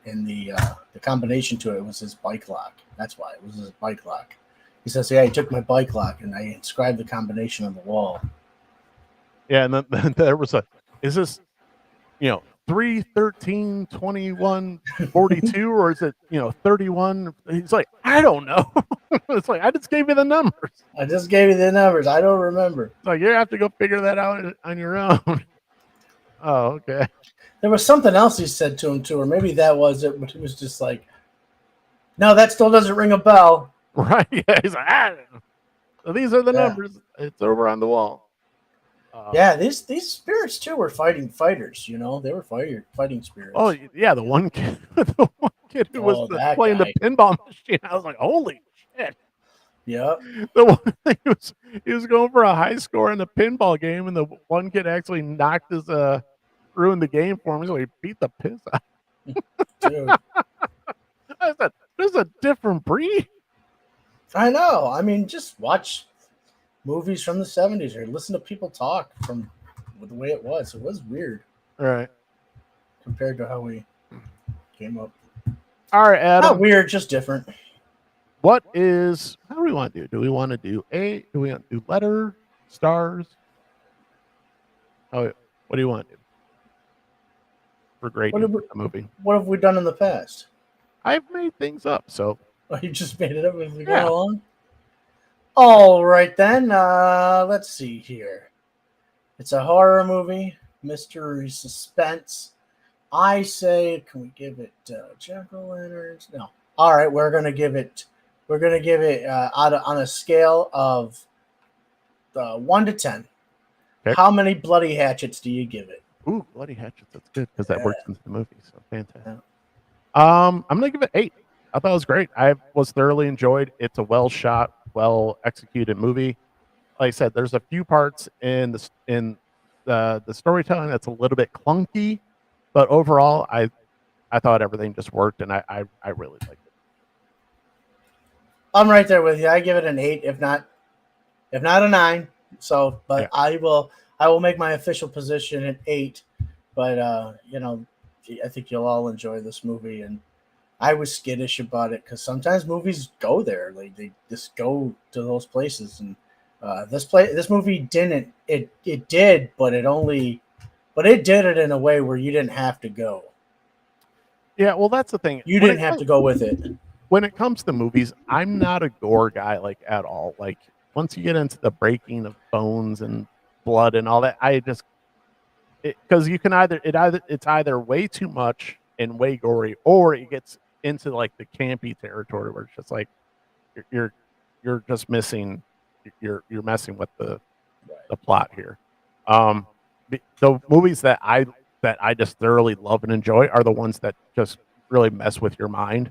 and the combination to it was his bike lock. That's why it was his bike lock. He says, "Yeah, he took my bike lock and I inscribed the combination on the wall." Yeah, and then there was is this 3, 13, 21, 42, or is it 31? He's like, I don't know. It's like, I just gave you the numbers. I don't remember. It's like, you have to go figure that out on your own. Oh, okay. There was something else he said to him too, or maybe that was it, but it was just like, no, that still doesn't ring a bell. Right. Yeah. He's like, so these are the numbers. It's over on the wall. Yeah, these spirits too were fighting fighters. They were fighting spirits. Oh yeah, the one kid who was playing the pinball machine. I was like, holy shit. Yeah. The one thing he was going for a high score in the pinball game, and the one kid actually knocked his ruined the game for me. So he beat the piss out. Dude, I said, "This is a different breed." I know. I mean, just watch movies from the 70s or listen to people talk from the way it was. It was weird Right. compared to how we came up. All right, Adam. Not weird, just different. How do we want to do? Do we want to do do we want to do letter, stars? Oh, what do you want to do for grading a movie? What have we done in the past? I've made things up, so Oh, you just made it up as we Yeah. go along? All right, then. Let's see here. It's a horror movie, mystery, suspense. I say, can we give it jack-o'-lanterns? No. All right, we're gonna give it on a scale of 1 to 10. Okay. How many bloody hatchets do you give it? ooh, bloody hatchets. That's good because that works into the movie. So fantastic. Yeah. I'm gonna give it 8. I thought it was great. I was thoroughly enjoyed. It's a well shot, well executed movie. Like I said, there's a few parts in the storytelling that's a little bit clunky, but overall, I thought everything just worked, and I really liked it. I'm right there with you. I give it an 8, if not a 9. So, but Yeah. I will make my official position at 8. But I think you'll all enjoy this movie, and I was skittish about it because sometimes movies go there, like they just go to those places, and this movie didn't. It did, but it did it in a way where you didn't have to go. Yeah, well, that's the thing. You didn't have to go with it. When it comes to movies, I'm not a gore guy like at all. Like once you get into the breaking of bones and blood and all that, I just because you can it's either way too much and way gory, or it gets into like the campy territory where it's just like you're just missing you're messing with the plot here. The movies that I just thoroughly love and enjoy are the ones that just really mess with your mind.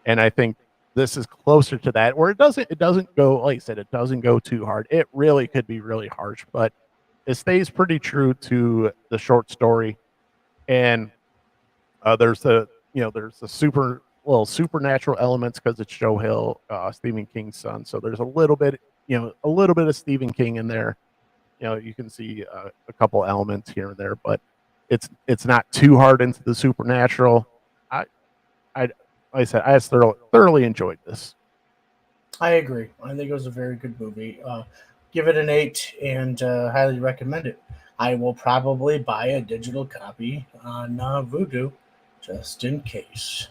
And I think this is closer to that, where it doesn't go, like I said, it doesn't go too hard. It really could be really harsh, but it stays pretty true to the short story. And there's the supernatural elements because it's Joe Hill, Stephen King's son. So there's a little bit of Stephen King in there. You can see a couple elements here and there, but it's not too hard into the supernatural. Like I said, I just thoroughly enjoyed this. I agree. I think it was a very good movie. Give it an 8 and highly recommend it. I will probably buy a digital copy on Vudu just in case.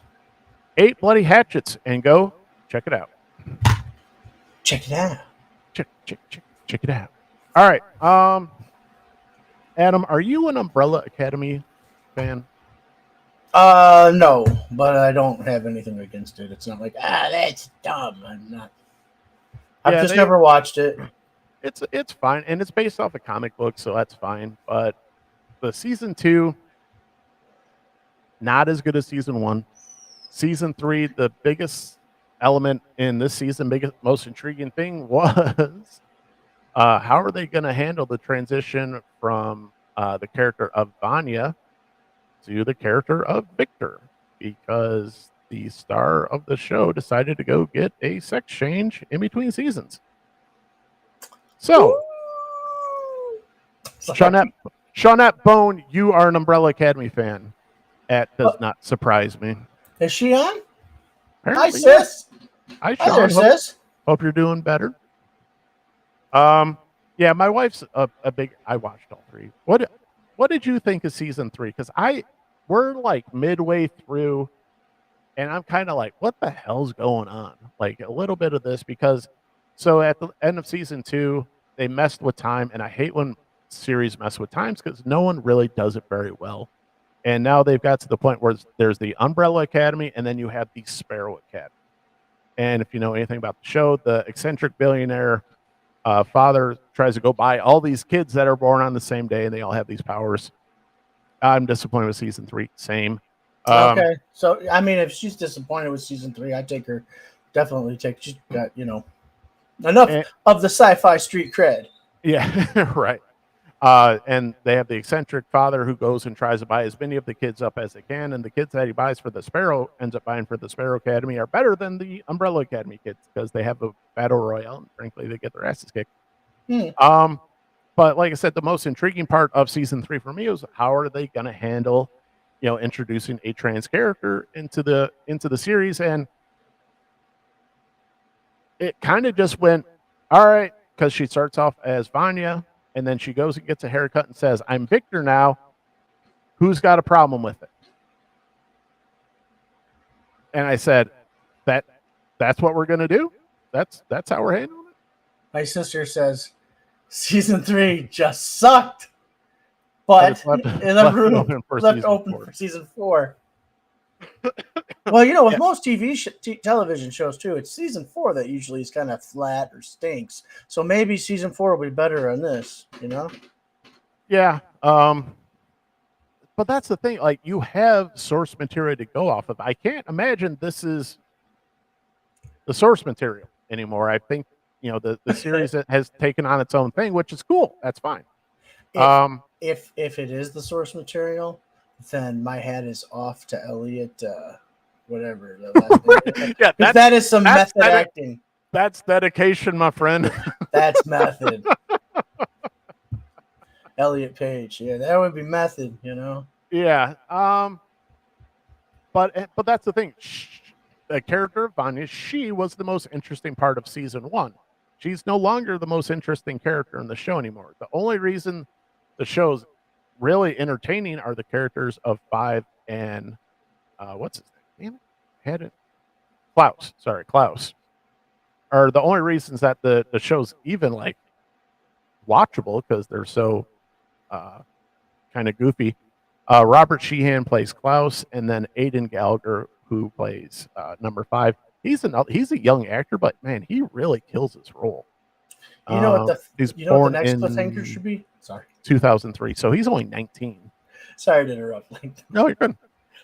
8 bloody hatchets and go check it out. Check it out. Check it out. All right. Adam, are you an Umbrella Academy fan? No, but I don't have anything against it. It's not like that's dumb. I'm not. I've just never watched it. It's fine, and it's based off a comic book, so that's fine. But the season 2, not as good as season 1. Season 3, the biggest element in this season, most intriguing thing was how are they going to handle the transition from the character of Vanya to the character of Victor, because the star of the show decided to go get a sex change in between seasons. So, Shawnette Bone, you are an Umbrella Academy fan. That does not surprise me. Is she on? Apparently, Hi, sis. Hi, Hi there, Sean. sis. Hope you're doing better. Yeah, my wife's a big. I watched all 3. What did you think of season 3? Because we're like midway through, and I'm kind of like, what the hell's going on? Like a little bit of this because, so at the end of season 2, they messed with time, and I hate when series mess with times because no one really does it very well. And now they've got to the point where there's the Umbrella Academy, and then you have the Sparrow Academy. And if you know anything about the show, the eccentric billionaire father tries to go buy all these kids that are born on the same day, and they all have these powers. I'm disappointed with season 3. Same. Okay, so I mean, if she's disappointed with season 3, I'd take her. Definitely take. She's got enough of the sci-fi street cred. Yeah, right. And they have the eccentric father who goes and tries to buy as many of the kids up as they can, and the kids that he buys for the Sparrow ends up buying for the Sparrow Academy are better than the Umbrella Academy kids because they have a battle royale, and frankly, they get their asses kicked. But like I said, the most intriguing part of season 3 for me was how are they going to handle, introducing a trans character into the series, and it kind of just went, all right, because she starts off as Vanya, and then she goes and gets a haircut and says, "I'm Victor now. Who's got a problem with it?" And I said, that's what we're going to do. That's how we're handling it. My sister says season 3 just sucked, but left open for season 4. Well, with most television shows too, it's season 4 that usually is kind of flat or stinks. So maybe season 4 will be better on this, Yeah. But that's the thing. Like, you have source material to go off of. I can't imagine this is the source material anymore. I think the series has taken on its own thing, which is cool. That's fine. If it is the source material, then my hat is off to Elliot. Whatever. Yeah, that is some method acting. That's dedication, my friend. That's method. Elliot Page. Yeah, that would be method, Yeah. But that's the thing. The character of Vanya, she was the most interesting part of season 1. She's no longer the most interesting character in the show anymore. The only reason the show's really entertaining are the characters of 5 and what's his name? Damn it. Had it. Klaus. Sorry, Klaus. Are the only reasons that the show's even like watchable because they're so kind of goofy. Robert Sheehan plays Klaus, and then Aidan Gallagher, who plays number 5. He's a young actor, but man, he really kills his role. You know what the next cliffhanger should be? Sorry, 2003. So he's only 19. Sorry to interrupt. No, you're good.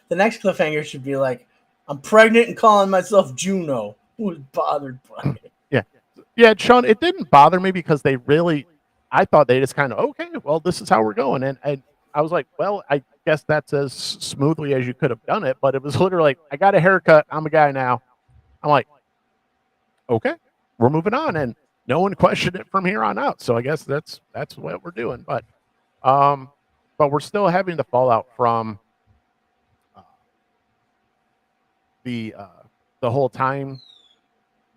The next cliffhanger should be like, I'm pregnant and calling myself Juno. Who was bothered by it? Yeah, Sean. It didn't bother me because I thought they just kind of, okay, well, this is how we're going, and I was like, well, I guess that's as smoothly as you could have done it, but it was literally like, I got a haircut, I'm a guy now. I'm like, okay, we're moving on, and no one questioned it from here on out. So I guess that's what we're doing, but we're still having the fallout from the whole time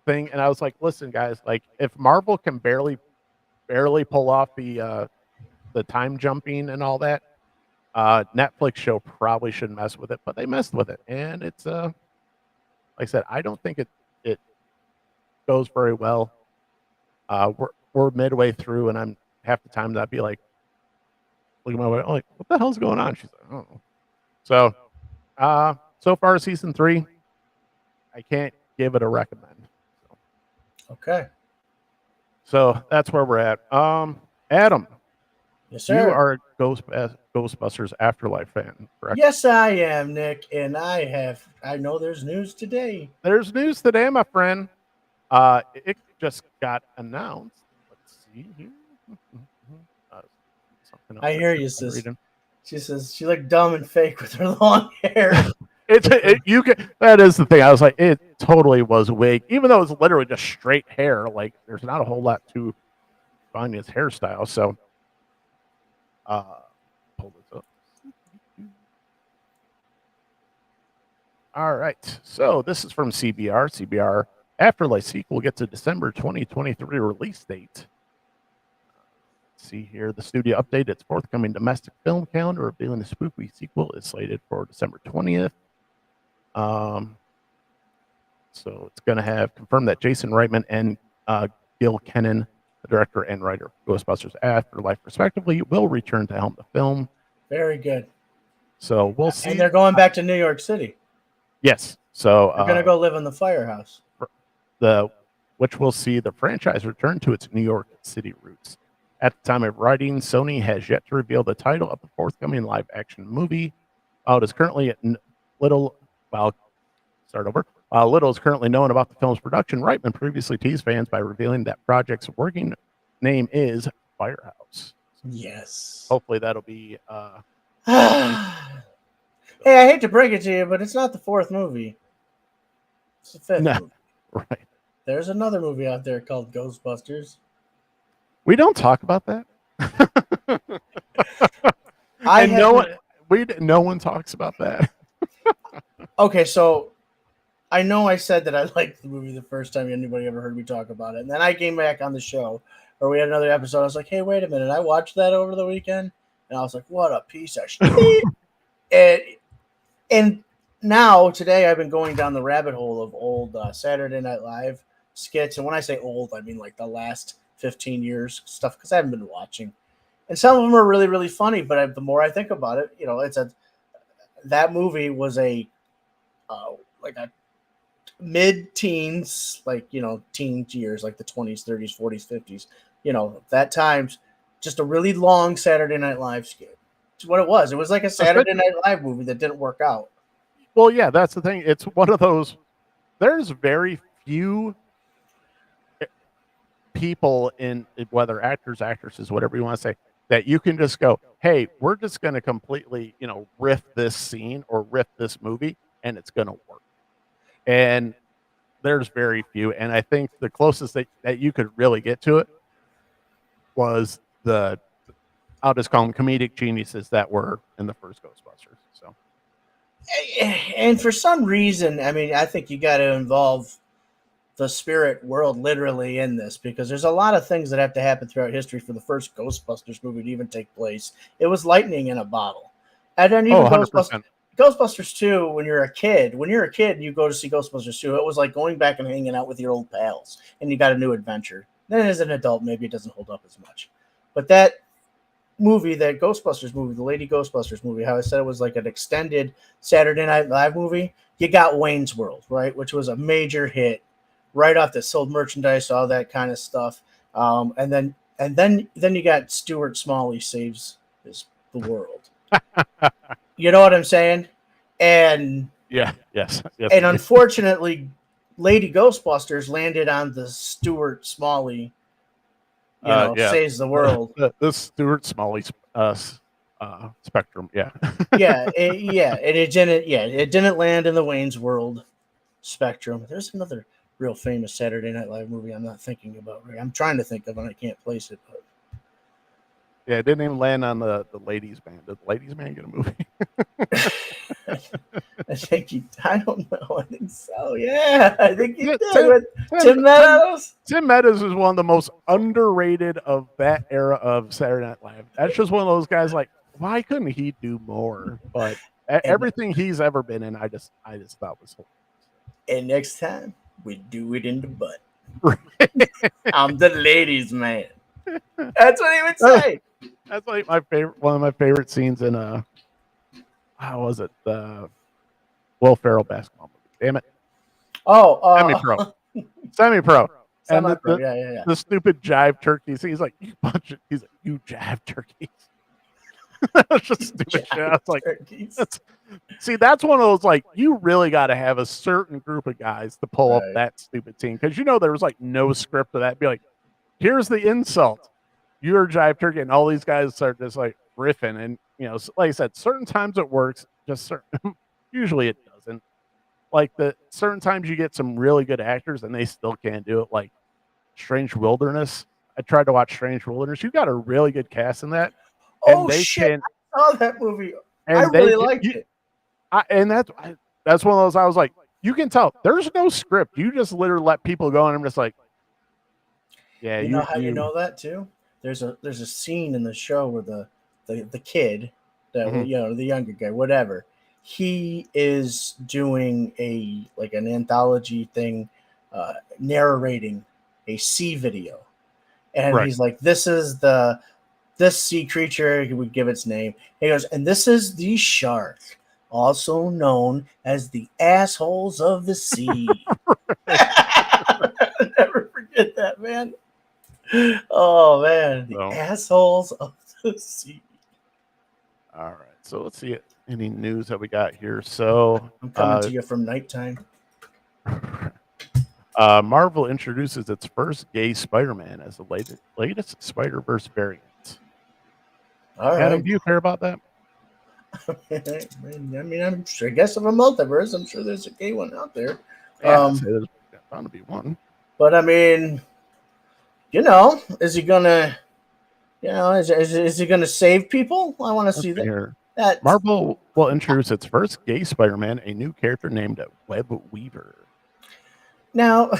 thing, and I was like, listen, guys, like if Marvel can barely pull off the time jumping and all that, Netflix show probably shouldn't mess with it, but they messed with it, and it's like I said, I don't think it goes very well. We're midway through, and I'm half the time that I'd be like, look at my wife, like, what the hell's going on? She's like, I don't know. So far season 3, I can't give it a recommend. Okay. So that's where we're at. Adam. Yes, sir. You are a Ghostbusters Afterlife fan, correct? Yes, I am, Nick, and I know there's news today. There's news today, my friend. It just got announced. Let's see here. I hear you, sis. She says she looked dumb and fake with her long hair. That is the thing. I was like, it totally was a wig, even though it was literally just straight hair. Like, there's not a whole lot to Vanya's hairstyle. So, pull this up. All right. So this is from CBR. CBR Afterlife sequel gets a December 2023 release date. Let's see here. The studio update its forthcoming domestic film calendar, revealing the spooky sequel is slated for December 20th. So it's going to have confirmed that Jason Reitman and Gil Kenan, the director and writer of Ghostbusters Afterlife, respectively, will return to helm the film. Very good. So we'll see. And they're going back to New York City. Yes. So they're going to go live in the firehouse. Which will see the franchise return to its New York City roots. At the time of writing, Sony has yet to reveal the title of the forthcoming live-action movie. It is currently little is currently known about the film's production. Reitman previously teased fans by revealing that project's working name is Firehouse. Yes. Hopefully that'll be Hey, I hate to break it to you, but it's not the fourth movie. It's the fifth no, movie. right. There's another movie out there called Ghostbusters. We don't talk about that. I no one talks about that. Okay, so I know I said that I liked the movie the first time anybody ever heard me talk about it, and then I came back on the show, or we had another episode. I was like, "Hey, wait a minute! I watched that over the weekend, and I was like, what a piece of shit!" and now today I've been going down the rabbit hole of old Saturday Night Live skits, and when I say old, I mean like the last 15 years stuff because I haven't been watching, and some of them are really really funny. But the more I think about it, that movie was like a mid-teens, teen years, like the 20s, 30s, 40s, 50s, that times, just a really long Saturday Night Live skit. It's what it was. It was like a Saturday Night Live movie that didn't work out. Well, yeah, that's the thing. It's one of those. There's very few people in whether actors, actresses, whatever you want to say, that you can just go, hey, we're just going to completely, riff this scene or riff this movie, and it's going to work. And there's very few. And I think the closest that you could really get to it was I'll just call them comedic geniuses that were in the first Ghostbusters. So, and for some reason, I mean, I think you got to involve the spirit world literally in this because there's a lot of things that have to happen throughout history for the first Ghostbusters movie to even take place. It was lightning in a bottle. And then even 100%. Ghostbusters 2, when you're a kid and you go to see Ghostbusters 2, it was like going back and hanging out with your old pals and you got a new adventure. Then as an adult, maybe it doesn't hold up as much. But that movie, that Ghostbusters movie, the Lady Ghostbusters movie, how I said it was like an extended Saturday Night Live movie, you got Wayne's World, right? Which was a major hit right off that sold merchandise, all that kind of stuff. And then you got Stuart Smalley saves the world. You know what I'm saying? And yes. And unfortunately, Lady Ghostbusters landed on the Stuart Smalley, saves the world. The Stuart Smalley spectrum, yeah. It didn't land in the Wayne's World spectrum. There's another real famous Saturday Night Live movie I'm not thinking about. Right? I'm trying to think of it, and I can't place it. But yeah, it didn't even land on the Ladies Man. Did the Ladies Man get a movie? I don't know. I think so. Yeah, I think he did. Tim Meadows. Tim Meadows is one of the most underrated of that era of Saturday Night Live. That's just one of those guys. Like, why couldn't he do more? But everything he's ever been in, I just thought was hilarious. And next time we do it in the butt. I'm the ladies' man. That's what he would say. That's like one of my favorite scenes in how was it? The Will Ferrell basketball movie. Damn it. Semi-pro. Semi-pro. And yeah. The stupid jive turkeys. He's like, you jive turkeys. That's just stupid shit. I was like, that's one of those, like, you really got to have a certain group of guys to pull up that stupid team. Because there was like no script of that. Be like, here's the insult. You're a jive turkey. And all these guys start just like riffing. And, like I said, certain times it works. Usually it doesn't. Like the certain times you get some really good actors and they still can't do it. Like Strange Wilderness. I tried to watch Strange Wilderness. You got a really good cast in that. I saw that movie. I really liked it. And that's one of those. I was like, you can tell there's no script. You just literally let people go, and I'm just like, yeah. You know how you know that too? There's a scene in the show where the kid, the younger guy, whatever, he is doing an anthology thing, narrating a sea video, and he's like, this sea creature, he would give its name. He goes, and this is the shark, also known as the assholes of the sea. I'll never forget that, man. Oh, man. The assholes of the sea. All right. So let's see any news that we got here. So I'm coming to you from nighttime. Marvel introduces its first gay Spider-Man as the latest Spider-Verse variant. All Adam, right. do you care about that? I mean, I'm sure. I guess of a multiverse, I'm sure there's a gay one out there. Yeah, so there's bound to be one. But I mean, is he gonna, is he gonna save people? I want to see that. Here. That Marvel will introduce its first gay Spider-Man, a new character named Web Weaver. now,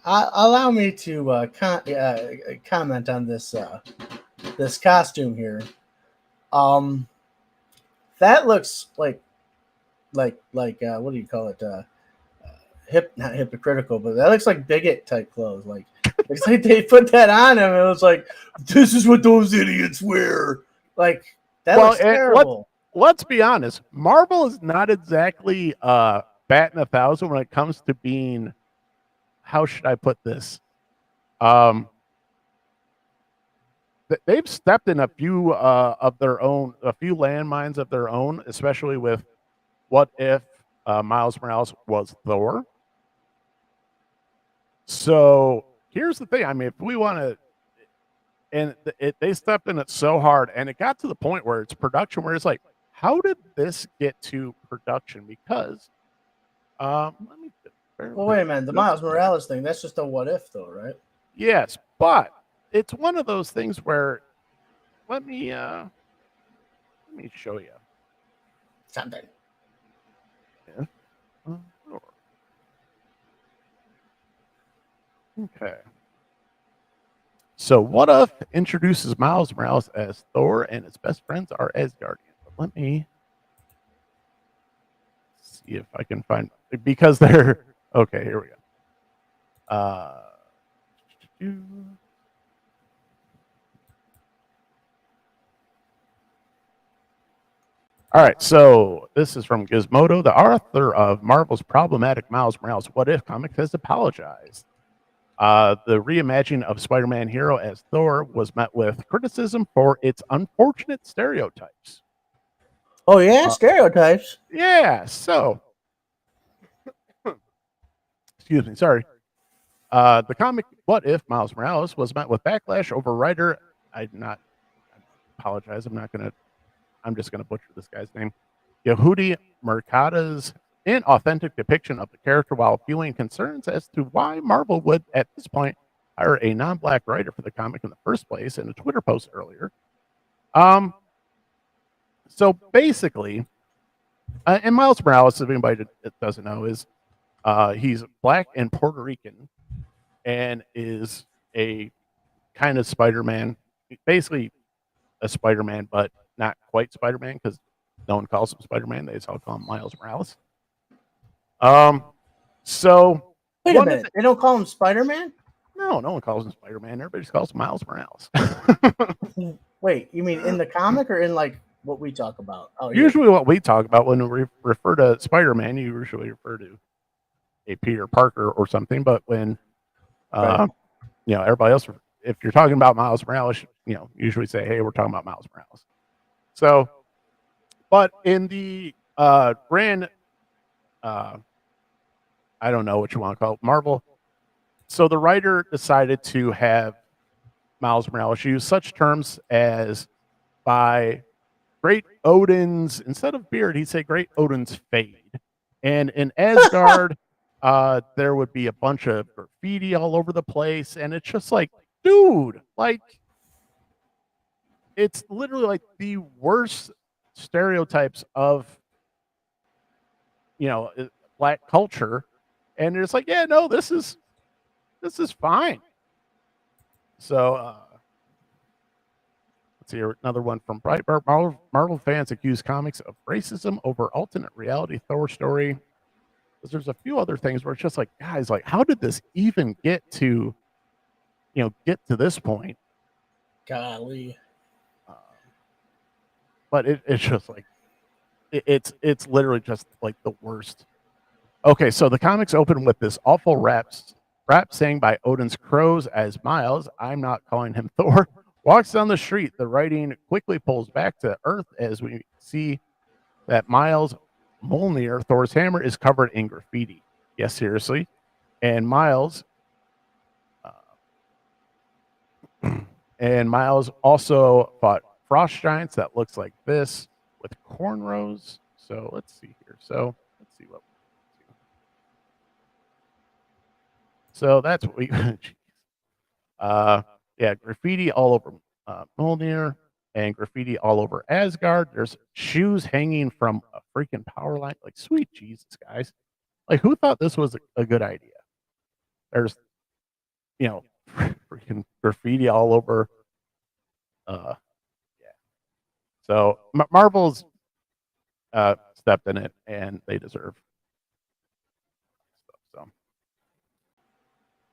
allow me to comment on this this costume here. That looks like what do you call it? Not hypocritical, but that looks like bigot type clothes. Like it's like they put that on him and it was like, this is what those idiots wear. Like that looks terrible. Let's be honest, Marvel is not exactly batting 1,000 when it comes to being, how should I put this? They've stepped in a few of their own, a few landmines of their own, especially with what if Miles Morales was Thor. So here's the thing. I mean, if we want to, and they stepped in it so hard, and it got to the point where it's production, where it's like, how did this get to production? Because, let me. Well, wait a minute. The Miles Morales thing, that's just a what if, though, right? Yes, but it's one of those things where, let me show you something. Yeah. Okay. So what if introduces Miles Morales as Thor and his best friends are Asgardians? But let me see if I can find, because they're okay. Here we go. All right, so this is from Gizmodo. The author of Marvel's problematic Miles Morales What If comic has apologized. The reimagining of Spider-Man hero as Thor was met with criticism for its unfortunate stereotypes. Oh, yeah, stereotypes. Yeah, so excuse me, sorry. The comic What If Miles Morales was met with backlash over writer. I apologize. I'm just gonna butcher this guy's name. Yehudi Mercada's inauthentic depiction of the character, while fueling concerns as to why Marvel would, at this point, hire a non-black writer for the comic in the first place. In a Twitter post earlier, so basically, and Miles Morales, if anybody doesn't know, is he's black and Puerto Rican, and is a kind of Spider-Man, basically a Spider-Man, but not quite Spider-Man because no one calls him Spider-Man. They just all call him Miles Morales. So wait a minute, they don't call him Spider-Man? No one calls him Spider-Man. Everybody just calls him Miles Morales. Wait, you mean in the comic or in like what we talk about? Oh, usually what we talk about when we refer to Spider-Man, you usually refer to a Peter Parker or something. But when everybody else, if you're talking about Miles Morales, usually say, hey, we're talking about Miles Morales. So, but in the grand, I don't know what you want to call it, Marvel. So the writer decided to have Miles Morales use such terms as by Great Odin's, instead of beard, he'd say Great Odin's fade. And in Asgard, there would be a bunch of graffiti all over the place. And it's just like, dude, like, it's literally like the worst stereotypes of, black culture. And it's like, yeah, no, this is fine. So, let's see another one from Breitbart. Marvel fans accuse comics of racism over alternate reality Thor story. Because there's a few other things where it's just like, guys, like, how did this even get to this point? Golly. But it's just like, it's literally just like the worst. Okay, so the comics open with this awful rap saying by Odin's crows as Miles, I'm not calling him Thor, walks down the street. The writing quickly pulls back to Earth as we see that Miles Mjolnir, Thor's hammer, is covered in graffiti. Yes, seriously. And Miles also fought frost giants that looks like this with cornrows. So let's see here. So let's see what. So that's what we. Yeah, graffiti all over Mjolnir and graffiti all over Asgard. There's shoes hanging from a freaking power line. Like, sweet Jesus, guys! Like, who thought this was a good idea? There's, freaking graffiti all over. Yeah. So Marvel's stepped in it, and they deserve. So,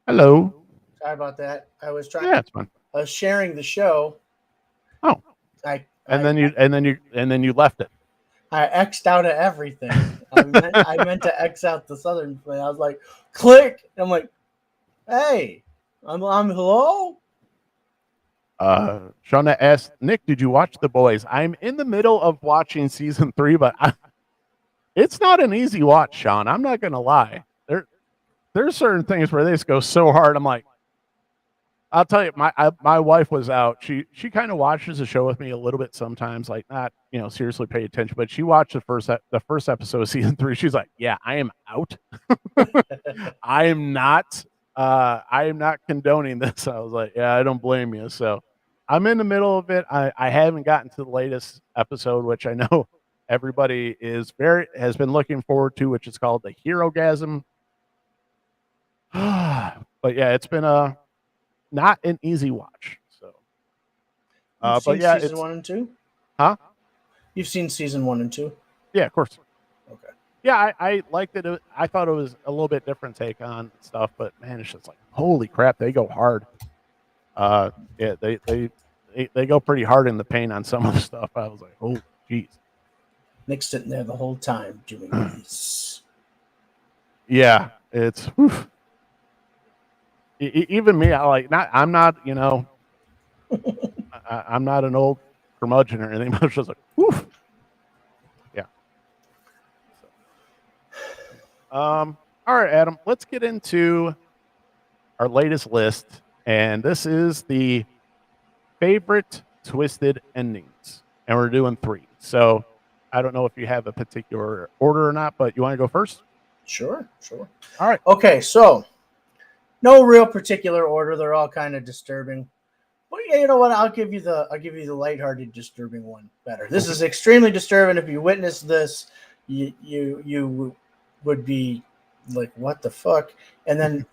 hello. Sorry about that. I was trying. Yeah, it's fine. I was sharing the show. Oh. And then you left it. I X'd out of everything. I meant to X out the southern thing. I was like, click. And I'm like, hey, I'm hello. Shauna asked, Nick, did you watch The Boys? I'm in the middle of watching season 3, but it's not an easy watch, Sean. I'm not gonna lie. There's certain things where they just go so hard. I'm like, I'll tell you, my wife was out. She kind of watches the show with me a little bit sometimes, like not seriously pay attention. But she watched the first episode of season 3. She's like, yeah, I am out. I am not condoning this. I was like, yeah, I don't blame you. So I'm in the middle of it. I haven't gotten to the latest episode, which I know everybody has been looking forward to, which is called the Herogasm. But yeah, it's been not an easy watch. So, but yeah, season 1 and 2, huh? You've seen season 1 and 2? Yeah, of course. Okay. Yeah, I liked it. I thought it was a little bit different take on stuff, but man, it's just like, holy crap, they go hard. Yeah, they go pretty hard in the paint on some of the stuff. I was like, oh, geez. Nick's sitting there the whole time doing this. Yeah, it's. Whew. Even me, I'm not, I'm not an old curmudgeon or anything. I was just like, woof. Yeah. All right, Adam, let's get into our latest list. And this is the favorite twisted endings. And we're doing 3. So I don't know if you have a particular order or not, but you want to go first? Sure. All right. Okay, so no real particular order. They're all kind of disturbing. But yeah, you know what? I'll give you the lighthearted, disturbing one better. This is extremely disturbing. If you witness this, you would be like, what the fuck? And then,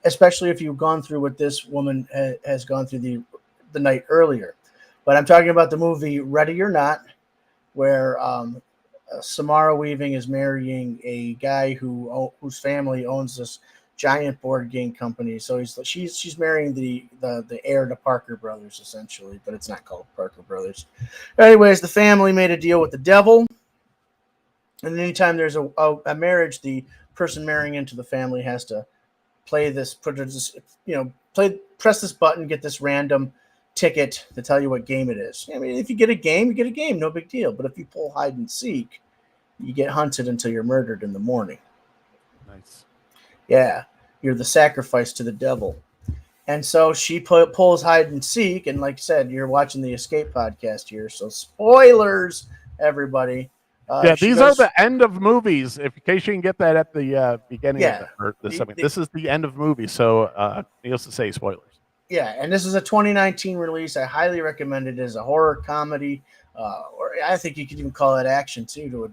especially if you've gone through what this woman has gone through the night earlier. But I'm talking about the movie Ready or Not, where Samara Weaving is marrying a guy whose family owns this giant board game company. So she's marrying the heir to Parker Brothers, essentially, but it's not called Parker Brothers. Anyways, the family made a deal with the devil, and anytime there's a marriage, the person marrying into the family has to press this button, get this random ticket to tell you what game it is. I mean, if you get a game, you get a game, no big deal. But if you pull hide and seek, you get hunted until you're murdered in the morning. Nice. Yeah, you're the sacrifice to the devil. And so she pulls hide and seek. And like I said, you're watching the Escape podcast here. So spoilers, everybody. Yeah, these are the end of movies. In case you can get that at the beginning of this is the end of movies. So needless to say, spoilers. Yeah, and this is a 2019 release. I highly recommend it as a horror comedy. Or I think you could even call it action, too, to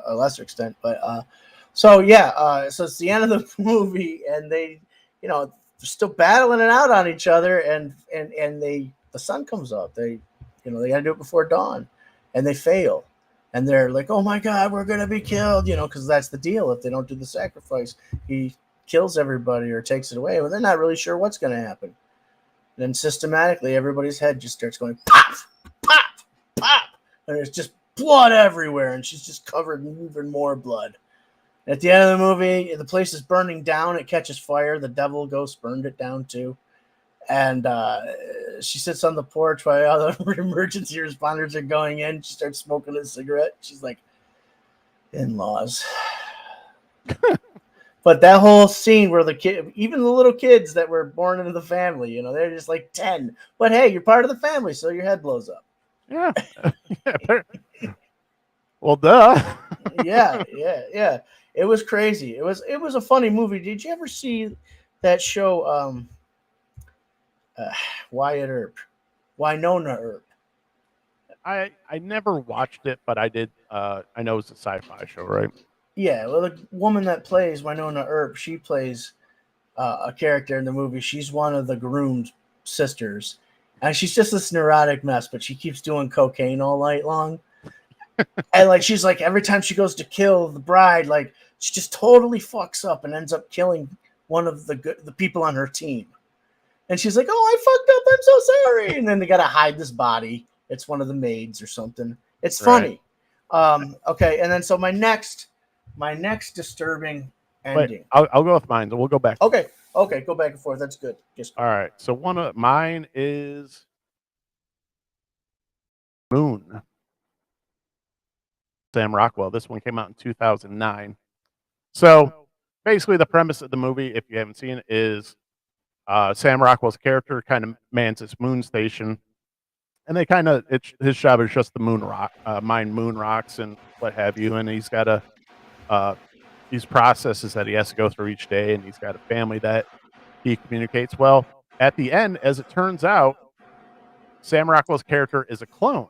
a lesser extent. But so it's the end of the movie, and they, they're still battling it out on each other, and the sun comes up. They got to do it before dawn, and they fail, and they're like, oh my God, we're gonna be killed, because that's the deal. If they don't do the sacrifice, he kills everybody or takes it away. Well, they're not really sure what's gonna happen. Then systematically, everybody's head just starts going pop, pop, pop, and there's just blood everywhere, and she's just covered in even more blood. At the end of the movie, the place is burning down. It catches fire. The devil ghost burned it down too. And she sits on the porch while all the emergency responders are going in. She starts smoking a cigarette. She's like, in-laws. But that whole scene where even the little kids that were born into the family, they're just like 10. But hey, you're part of the family, so your head blows up. Yeah. Well, duh. Yeah. It was crazy. It was a funny movie. Did you ever see that show? Uh, Wyatt Earp, Winona Earp. I never watched it, but I did. I know it's a sci-fi show, right? Yeah, well, the woman that plays Winona Earp, she plays a character in the movie. She's one of the groomed sisters, and she's just this neurotic mess, but she keeps doing cocaine all night long. And like she's like every time she goes to kill the bride, like she just totally fucks up and ends up killing one of the people on her team. And she's like, "Oh, I fucked up. I'm so sorry." And then they gotta hide this body. It's one of the maids or something. It's funny. Okay, and then so my next disturbing ending. Wait, I'll go with mine. So we'll go back. Okay, go back and forth. That's good. Just All right. So one of mine is Moon. Sam Rockwell. This one came out in 2009. So basically, the premise of the movie, if you haven't seen it, is Sam Rockwell's character kind of mans this moon station, and they kind of his job is just the mine moon rocks and what have you, and he's got these processes that he has to go through each day, and he's got a family that he communicates. Well, at the end, as it turns out, Sam Rockwell's character is a clone.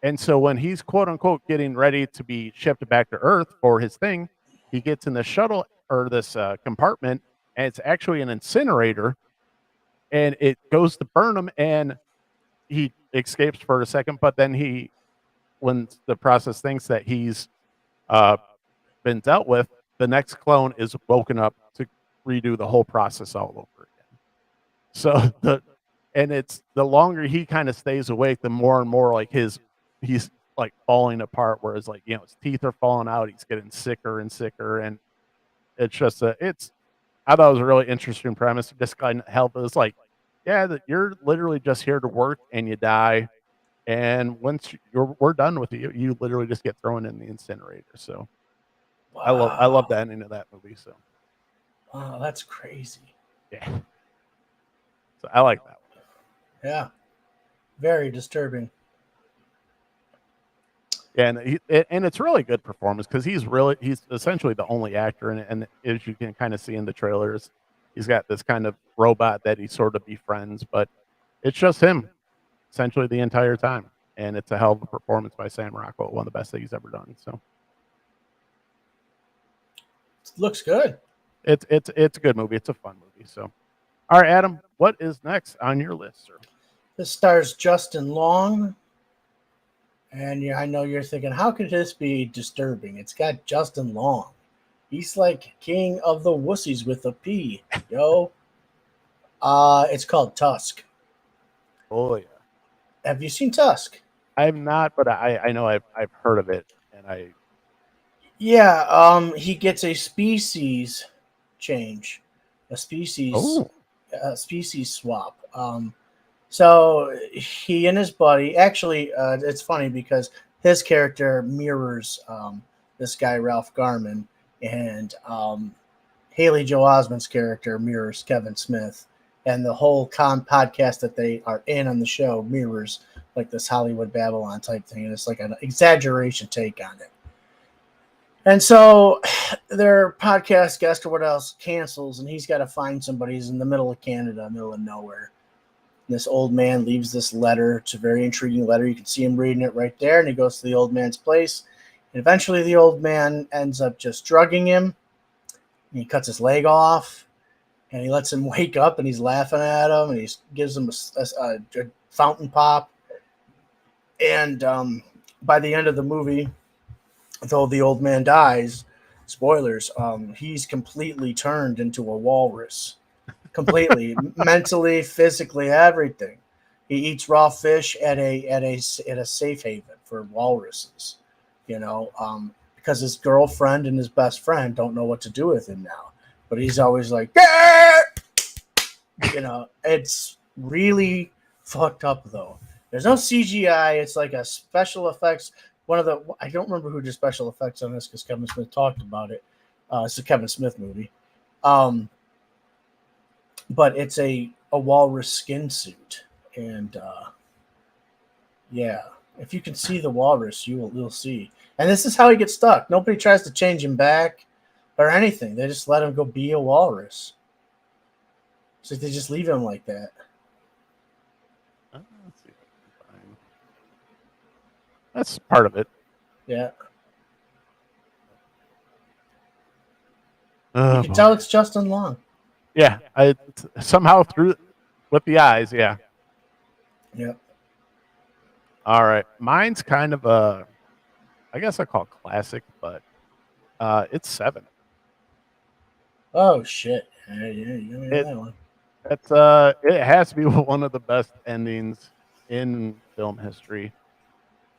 And so when he's quote unquote getting ready to be shipped back to Earth for his thing, he gets in the shuttle or this compartment, and it's actually an incinerator, and it goes to burn him, and he escapes for a second. But then when the process thinks that he's been dealt with, the next clone is woken up to redo the whole process all over again. So it's the longer he kind of stays awake, the more and more like he's like falling apart, whereas like his teeth are falling out, he's getting sicker and sicker, and it's just I thought it was a really interesting premise. This kind of help is like, yeah, that you're literally just here to work and you die, and once we're done with you, you literally just get thrown in the incinerator. So wow. I love the ending of that movie. So wow, that's crazy. Yeah, so I like that one. Yeah, very disturbing. And it's really good performance because he's essentially the only actor in it, and as you can kind of see in the trailers, he's got this kind of robot that he sort of befriends, but it's just him essentially the entire time, and it's a hell of a performance by Sam Rockwell, one of the best that he's ever done. So it looks good. It's a good movie. It's a fun movie. So, all right, Adam, what is next on your list, sir? This stars Justin Long. And I know you're thinking, how could this be disturbing? It's got Justin Long. He's like king of the wussies with a P, yo. It's called Tusk. Oh yeah. Have you seen Tusk? I have not, but I know I've heard of it, and Yeah. He gets a species change, a species swap. So he and his buddy, actually, it's funny because his character mirrors this guy, Ralph Garman, and Haley Joel Osment's character mirrors Kevin Smith. And the whole podcast that they are in on the show mirrors like this Hollywood Babylon type thing. And it's like an exaggeration take on it. And so their podcast guest or what else cancels, and he's got to find somebody. He's in the middle of Canada, middle of nowhere. This old man leaves this letter. It's a very intriguing letter. You can see him reading it right there. And he goes to the old man's place. And eventually the old man ends up just drugging him. And he cuts his leg off. And he lets him wake up. And he's laughing at him. And he gives him a fountain pop. And by the end of the movie, though the old man dies, spoilers, he's completely turned into a walrus. Completely, mentally, physically, everything. He eats raw fish at a safe haven for walruses, because his girlfriend and his best friend don't know what to do with him now. But he's always like, it's really fucked up though. There's no CGI. It's like a special effects. I don't remember who did special effects on this because Kevin Smith talked about it. It's a Kevin Smith movie. But it's a walrus skin suit, and Yeah. If you can see the walrus, you'll see. And this is how he gets stuck. Nobody tries to change him back or anything. They just let him go be a walrus. So they just leave him like that. Let's see if I can find. That's part of it. Yeah. Oh, You can boy. tell it's Justin Long. Yeah, I somehow through with the eyes. Yeah. Yeah. All right, mine's kind of a, I guess I call it classic, but it's 7. Oh shit. Yeah, you got me on It that one. it's it has to be one of the best endings in film history.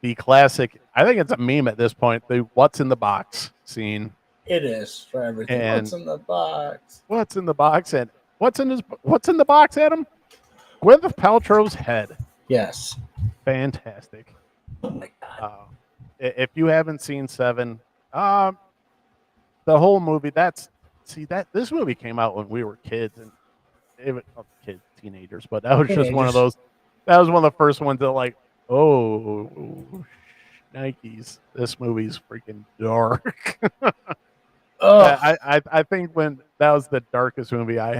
The classic. I think it's a meme at this point. The "What's in the box" scene. It is for everything. And What's in the box? what's in the box? And what's in the box, Adam? Gwyneth Paltrow's head. Yes. Fantastic. Oh my god. If you haven't seen 7, the whole movie. This movie came out when we were kids, and it was kids, teenagers, but that was just one of Teenagers. those. That was one of the first ones that like, oh, Nikes. This movie's freaking dark. Oh, I think when that was the darkest movie I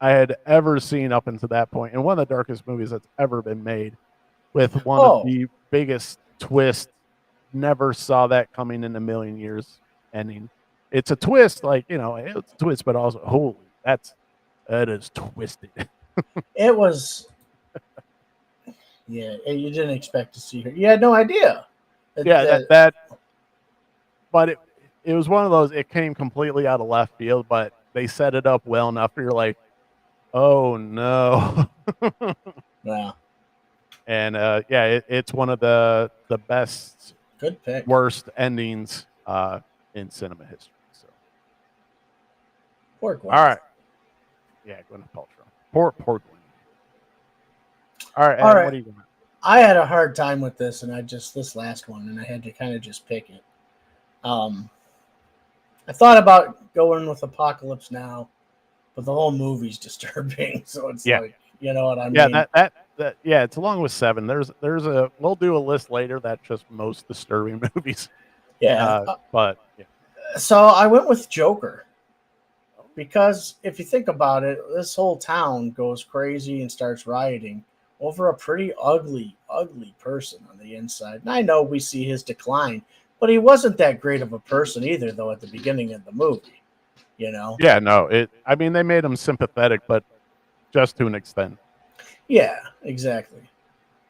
had ever seen up until that point, and one of the darkest movies that's ever been made, with one of the biggest twists. Never saw that coming in a million years ending. It's a twist, like, it's a twist, but also holy, that is twisted. it was. Yeah, you didn't expect to see her. You had no idea. Yeah, but it was one of those. It came completely out of left field, but they set it up well enough. You're like, oh no. Yeah. And it's one of the best, Good pick. worst endings in cinema history. So, Poor Gwyneth. all right, yeah, Gwyneth Paltrow. Poor Gwyneth. All right, Adam, what do you got? I had a hard time with this, and this last one, and I had to kind of just pick it. I thought about going with Apocalypse Now, but the whole movie's disturbing. So it's like, you know what I mean? Yeah, that it's along with 7. We'll do a list later that's just most disturbing movies. Yeah. But yeah. So I went with Joker. Because if you think about it, this whole town goes crazy and starts rioting over a pretty ugly, ugly person on the inside. And I know we see his decline, but he wasn't that great of a person either, though, at the beginning of the movie. Yeah, no. They made him sympathetic, but just to an extent. Yeah, exactly.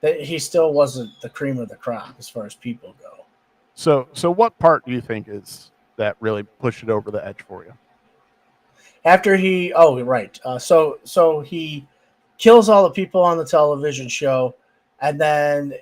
He still wasn't the cream of the crop as far as people go. So what part do you think is that really pushed it over the edge for you? After he, so he kills all the people on the television show, and then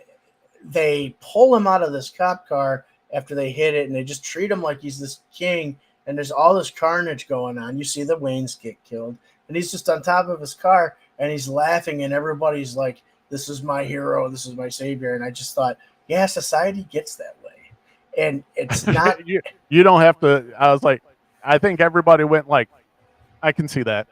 they pull him out of this cop car after they hit it, and they just treat him like he's this king, and there's all this carnage going on. You see the Waynes get killed, and he's just on top of his car, and he's laughing, and everybody's like, this is my hero, this is my savior. And I just thought, yeah, society gets that way. And it's not... you don't have to... I was like, I think everybody went like, I can see that.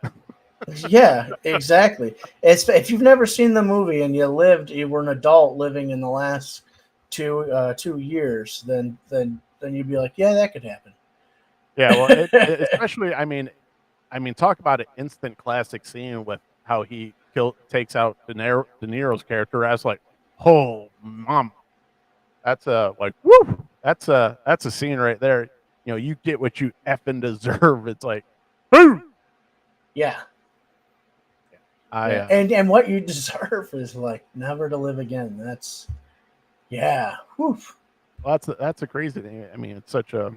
Yeah, exactly. If you've never seen the movie and you were an adult living in the last 2 years, then you'd be like, yeah, that could happen. Yeah, well, especially, talk about an instant classic scene with how he takes out De Niro's character. I was like, oh, mom, that's woo, that's a scene right there. You get what you effing deserve. It's like, woo. Yeah. And what you deserve is like never to live again. That's, yeah. Whew. Well, that's a crazy thing. It's such a,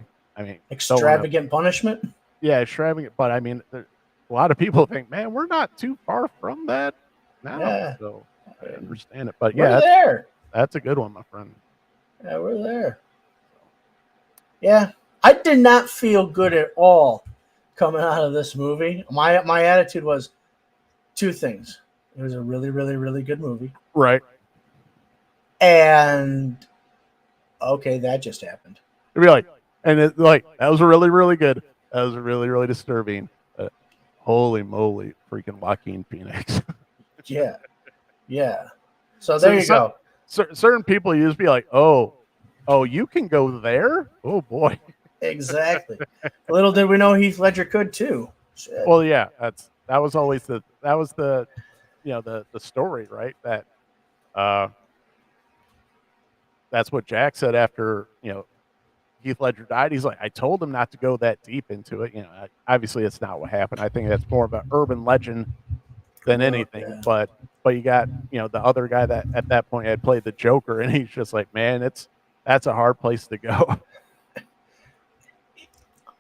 extravagant punishment. Yeah, extravagant. But a lot of people think, man, we're not too far from that now. Yeah. So I understand it. But we're there. That's a good one, my friend. Yeah, we're there. Yeah, I did not feel good at all coming out of this movie. My attitude was 2 things. It was a really, really, really good movie. Right. And okay, that just happened. It'd be like, and it's like, that was really, really good. That was really, really disturbing. Holy moly, freaking Joaquin Phoenix. Yeah. So there you go. certain people you just be like, oh, you can go there. Oh boy. Exactly. Little did we know Heath Ledger could too. Shit. Well, yeah, that was always the the story, right? That that's what Jack said after Heath Ledger died. He's like, I told him not to go that deep into it. Obviously, it's not what happened. I think that's more of an urban legend than anything. Yeah. But you got the other guy that at that point had played the Joker, and he's just like, man, that's a hard place to go.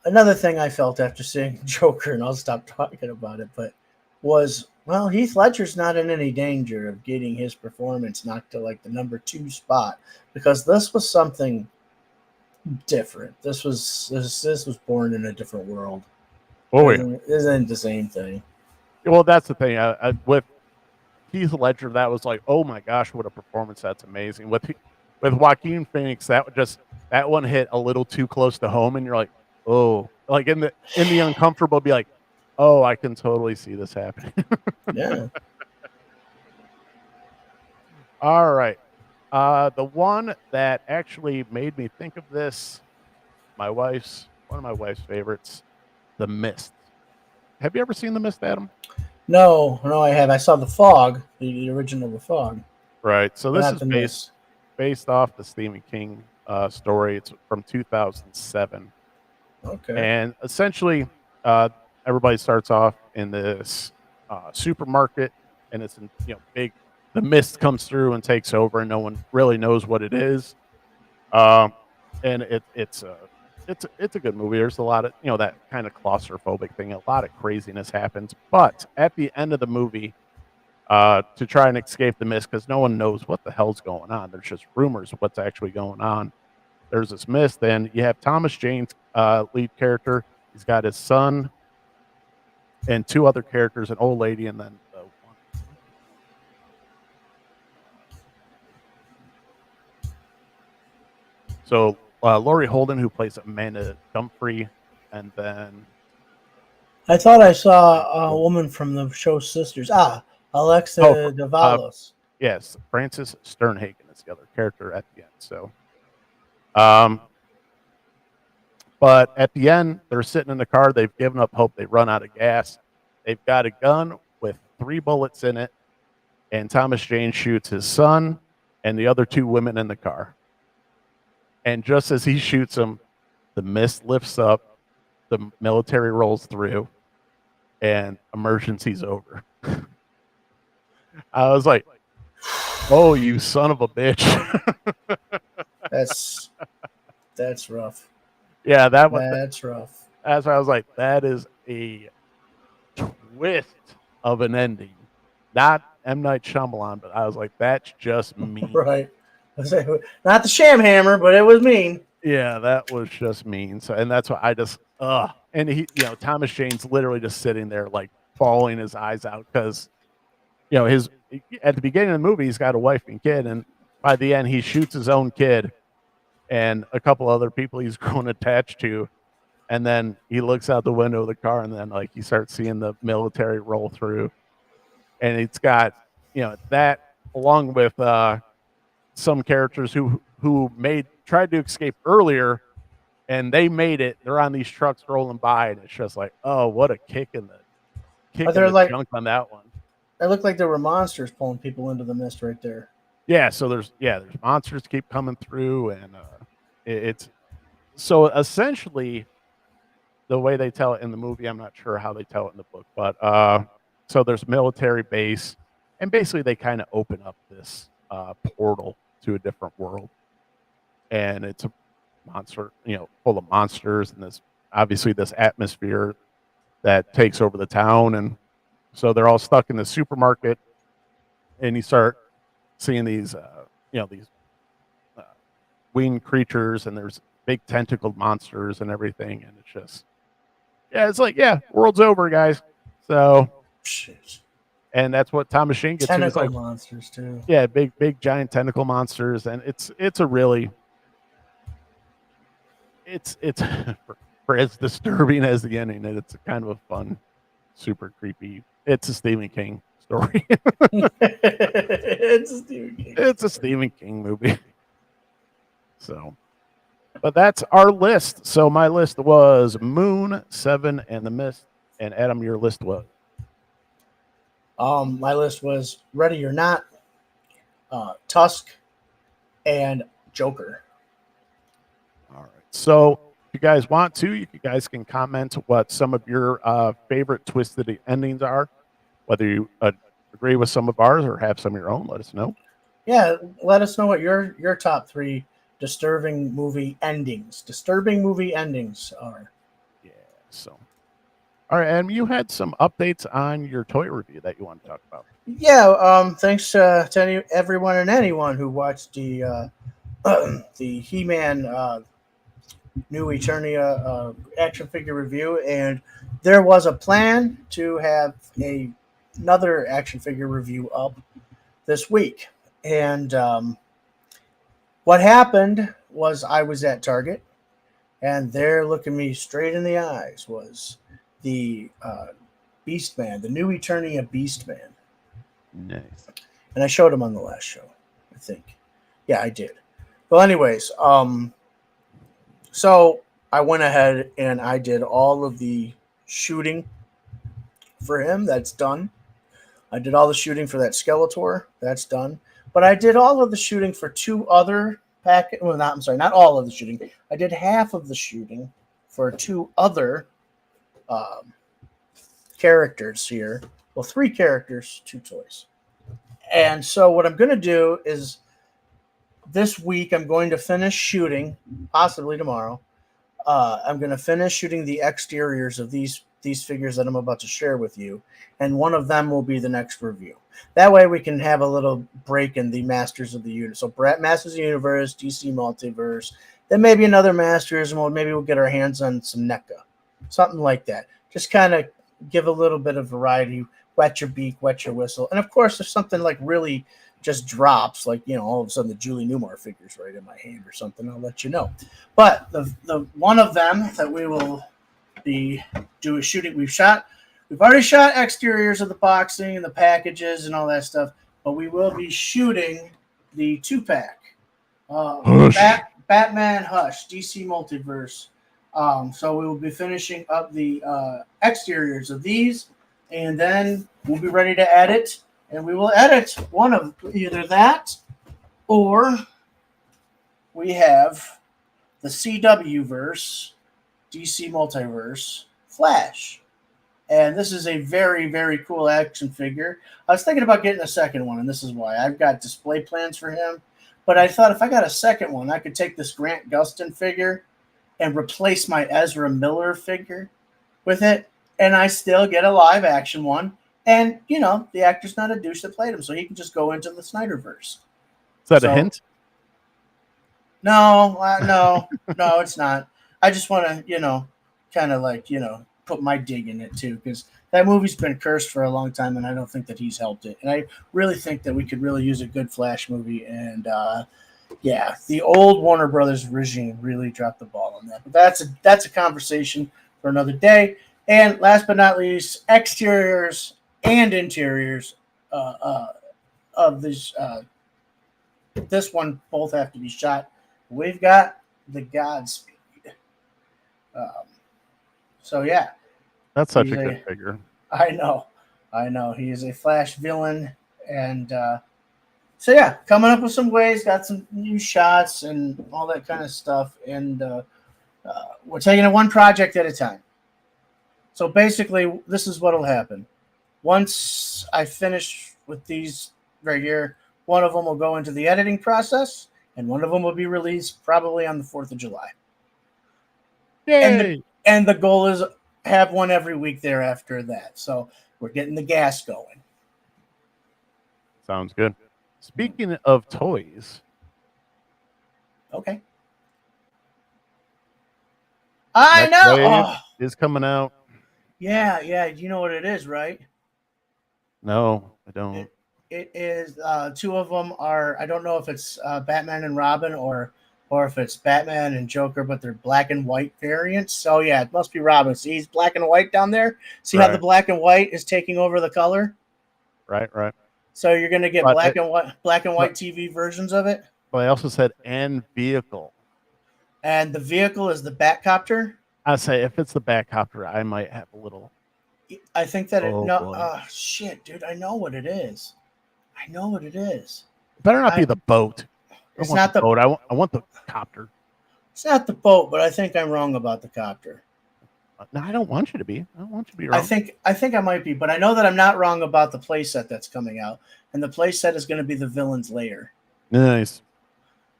Another thing I felt after seeing Joker, and I'll stop talking about it, but was, well, Heath Ledger's not in any danger of getting his performance knocked to like the number 2 spot, because this was something different. This was born in a different world. Oh, yeah. It isn't the same thing. Well, that's the thing. With Heath Ledger, that was like, oh my gosh, what a performance! That's amazing. With Joaquin Phoenix, that one hit a little too close to home, and you're like, oh, like in the uncomfortable, be like, oh, I can totally see this happening. Yeah. All right. The one that actually made me think of this, one of my wife's favorites, The Mist. Have you ever seen The Mist, Adam? No, I have. I saw The Fog, the original The Fog. Right. So this Not is based off the Stephen King story. It's from 2007. Okay. And essentially, everybody starts off in this supermarket, and it's big. The mist comes through and takes over, and no one really knows what it is. And it's a good movie. There's a lot of that kind of claustrophobic thing. A lot of craziness happens, but at the end of the movie, to try and escape the mist, because no one knows what the hell's going on. There's just rumors of what's actually going on. There's this mist, and you have Thomas Jane's lead character. He's got his son and 2 other characters, an old lady, and then one. So Laurie Holden, who plays Amanda Dumfrey, and then I thought I saw a woman from the show Sisters. Alexa Davalos. Yes, Frances Sternhagen is the other character at the end. So, but at the end, they're sitting in the car. They've given up hope. They've run out of gas. They've got a gun with 3 bullets in it, and Thomas Jane shoots his son and the other 2 women in the car. And just as he shoots them, the mist lifts up, the military rolls through, and emergency's over. I was like, oh, you son of a bitch. That's rough. Yeah, that's rough. That's why I was like, that is a twist of an ending. Not M. Night Shyamalan, but I was like, that's just mean. Right. Not the sham hammer, but it was mean. Yeah, that was just mean. So, and that's why I just, and he, Thomas Jane's literally just sitting there, like bawling his eyes out because, at the beginning of the movie, he's got a wife and kid, and by the end, he shoots his own kid and a couple other people he's grown attached to, and then he looks out the window of the car, and then like you start seeing the military roll through, and it's got that along with some characters who tried to escape earlier, and they made it. They're on these trucks rolling by, and it's just like, oh, what a kick in the junk on that one. It looked like there were monsters pulling people into the mist right there. Yeah, so there's monsters keep coming through, and it's so essentially the way they tell it in the movie. I'm not sure how they tell it in the book, but so there's a military base, and basically they kind of open up this portal to a different world, and it's a monster, full of monsters, and this atmosphere that takes over the town, and so they're all stuck in the supermarket, and you start seeing these winged creatures, and there's big tentacled monsters and everything, and it's just it's like world's over, guys. So shit. And that's what Thomas Jane gets. Tentacle monsters too. Yeah, big giant tentacle monsters, and it's a really it's for as disturbing as the ending. It's kind of a fun, super creepy. It's a Stephen King story. It's a Stephen King. It's a Stephen King movie. So, but that's our list. So my list was Moon, Seven, and The Mist. And Adam, your list was? My list was Ready or Not, Tusk, and Joker. All right. So if you guys want to, you guys can comment what some of your favorite twisted endings are, whether you agree with some of ours or have some of your own. Let us know. Yeah, let us know what your top 3 disturbing movie endings are. Yeah. So, all right, Adam, you had some updates on your toy review that you want to talk about. Yeah. Thanks to everyone and anyone who watched the the He-Man New Eternia action figure review, and there was a plan to have another action figure review up this week. And what happened was I was at Target, and there, looking me straight in the eyes, was the Beastman, the New Eternia Beastman. Nice. And I showed him on the last show, I think. Yeah, I did. Well, anyways, so I went ahead and I did all of the shooting for him. That's done. I did all the shooting for that Skeletor. That's done. But I did all of the shooting for 2 other packet. Well, not all of the shooting. I did half of the shooting for 2 other characters here. Well, 3 characters, 2 toys. And so what I'm going to do is this week I'm going to finish shooting, possibly tomorrow. I'm going to finish shooting the exteriors of these figures that I'm about to share with you, and one of them will be the next review. That way we can have a little break in the Masters of the Universe. So Masters of the Universe, DC Multiverse, then maybe another Masters, and maybe we'll get our hands on some NECA, something like that. Just kind of give a little bit of variety, wet your beak, wet your whistle. And of course, if something like really just drops, like, all of a sudden the Julie Newmar figure's right in my hand or something, I'll let you know. But the one of them that we will be doing shooting, we've already shot exteriors of the boxing and the packages and all that stuff, but we will be shooting the 2-pack. Batman Hush, DC Multiverse. So we will be finishing up the exteriors of these, and then we'll be ready to edit, and we will edit one of either that, or we have the CW verse, DC Multiverse, Flash. And this is a very, very cool action figure. I was thinking about getting a second one, and this is why. I've got display plans for him, but I thought if I got a second one, I could take this Grant Gustin figure and replace my Ezra Miller figure with it, and I still get a live action one. And, the actor's not a douche that played him, so he can just go into the Snyderverse. Is that a hint? No, no, it's not. I just want to, kind of like, put my dig in it too, because that movie's been cursed for a long time, and I don't think that he's helped it. And I really think that we could really use a good Flash movie. And the old Warner Brothers regime really dropped the ball on that. But that's a conversation for another day. And last but not least, exteriors and interiors of this one both have to be shot. We've got the Godspeed. So yeah, that's such a good figure. I know. He is a Flash villain, and so yeah, coming up with some ways, got some new shots and all that kind of stuff, and we're taking it one project at a time. So basically, this is what'll happen. Once I finish with these right here, one of them will go into the editing process, and one of them will be released probably on the 4th of July. Yay! And the goal is have one every week thereafter that. So we're getting the gas going. Sounds good. Speaking of toys. Okay. I know. Is coming out. Yeah. You know what it is, right? No, I don't. It is 2 of them are, I don't know if it's Batman and Robin or if it's Batman and Joker, but they're black and white variants. So yeah, it must be Robin. See, he's black and white down there. See how the black and white is taking over the color? Right. So you're gonna get But black and white TV versions of it, But I also said and vehicle. and the vehicle is the Batcopter. I say if it's the Batcopter, I might have a little. I think that Oh, no, boy. shit, dude, I know what it is. It better not be the boat. It's not the boat. I want the copter. It's not the boat, but I think I'm wrong about the copter. No, I don't want you to be. I don't want you to be wrong. I think I might be, but I know that I'm not wrong about the playset that's coming out, and the playset is going to be the villain's lair. Nice.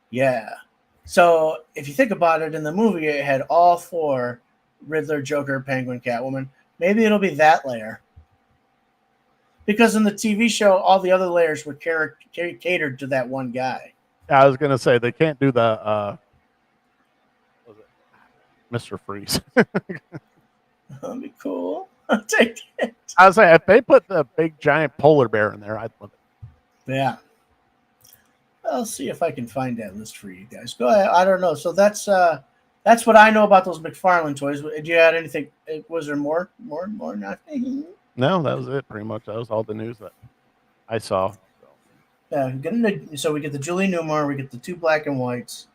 Yeah. So if you think about it, in the movie, it had all 4: Riddler, Joker, Penguin, Catwoman. Maybe it'll be that layer. Because in the TV show, all the other layers were catered to that one guy. I was gonna say they can't do the what was it Mr. Freeze. That'd be cool. I'll take it. I was saying if they put the big giant polar bear in there, I'd love it. Yeah. I'll see if I can find that list for you guys. Go ahead. I don't know. So that's what I know about those McFarlane toys. Did you add anything? Was there more? Nothing. No, that was it. Pretty much. That was all the news that I saw. Yeah. So we get the Julie Newmar. We get the 2 black and whites.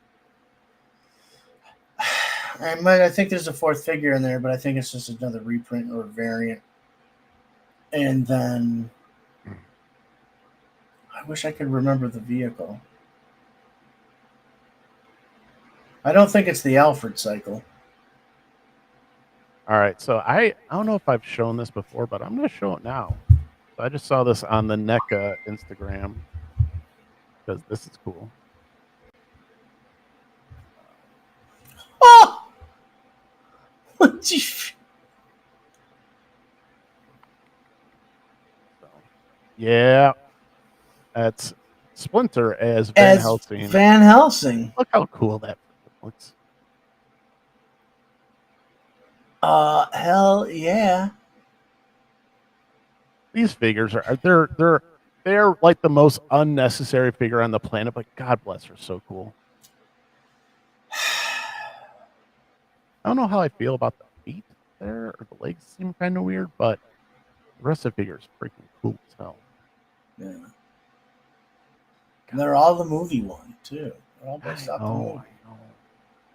I think there's a 4th figure in there, but I think it's just another reprint or variant. And then I wish I could remember the vehicle. I don't think it's the Alfred cycle. All right, so I don't know if I've shown this before, but I'm going to show it now. So I just saw this on the NECA Instagram because this is cool. Oh! What you... Yeah, that's Splinter as Van Helsing. Van Helsing. Look how cool that looks. Hell yeah. These figures they're like the most unnecessary figure on the planet, but God bless her, so cool. I don't know how I feel about the feet there, or the legs seem kind of weird, but the rest of the figure is freaking cool as hell. Yeah. And they're all the movie one too. They're all based off the movie. I know.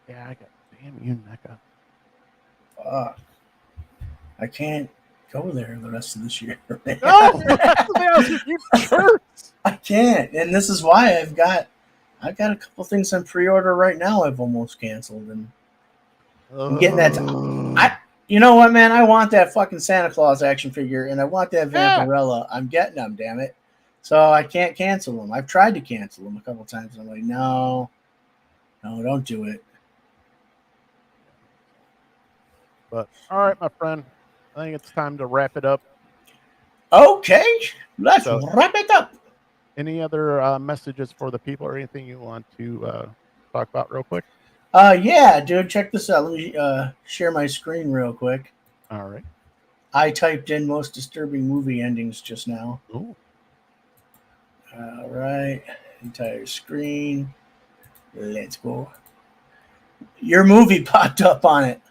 Yeah, I got damn you, NECA. Fuck. I can't go there the rest of this year. No, I can't, and this is why I've got a couple things on pre-order right now. I've almost canceled, and I'm getting that. You know what, man? I want that fucking Santa Claus action figure, and I want that Vampirella. Yeah. I'm getting them, damn it. So I can't cancel them. I've tried to cancel them a couple times. And I'm like, no, don't do it. But all right, my friend, I think it's time to wrap it up. Okay, let's wrap it up. Any other messages for the people or anything you want to talk about real quick? Yeah, dude, check this out. Let me share my screen real quick. All right. I typed in most disturbing movie endings just now. Ooh. All right, entire screen. Let's go. Your movie popped up on it.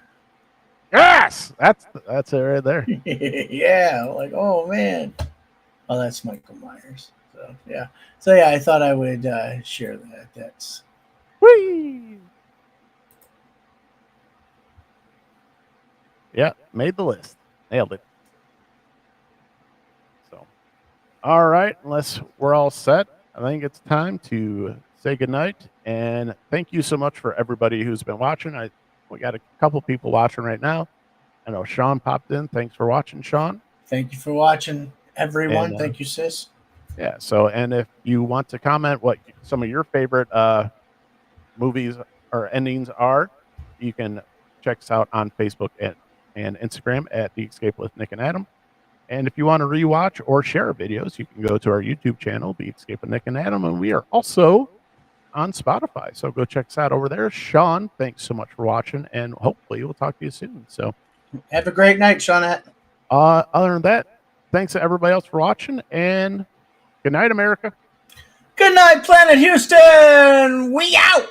Yes, that's it right there. Yeah, like, oh man. Oh, that's Michael Myers. So yeah, I thought I would share that. That's whee. Yeah, made the list. Nailed it. So, all right, unless we're all set, I think it's time to say goodnight. And thank you so much for everybody who's been watching. We got a couple people watching right now. I know Sean popped in. Thanks for watching, Sean. Thank you for watching, everyone. And, thank you, sis. Yeah, so, and if you want to comment what some of your favorite movies or endings are, you can check us out on Facebook and Instagram at The Escape with Nick and Adam. And if you want to rewatch or share our videos, you can go to our YouTube channel, The Escape with Nick and Adam. And we are also on Spotify. So go check us out over there. Sean, thanks so much for watching. And hopefully we'll talk to you soon. So have a great night, Sean. Other than that, thanks to everybody else for watching. And good night, America. Good night, Planet Houston. We out.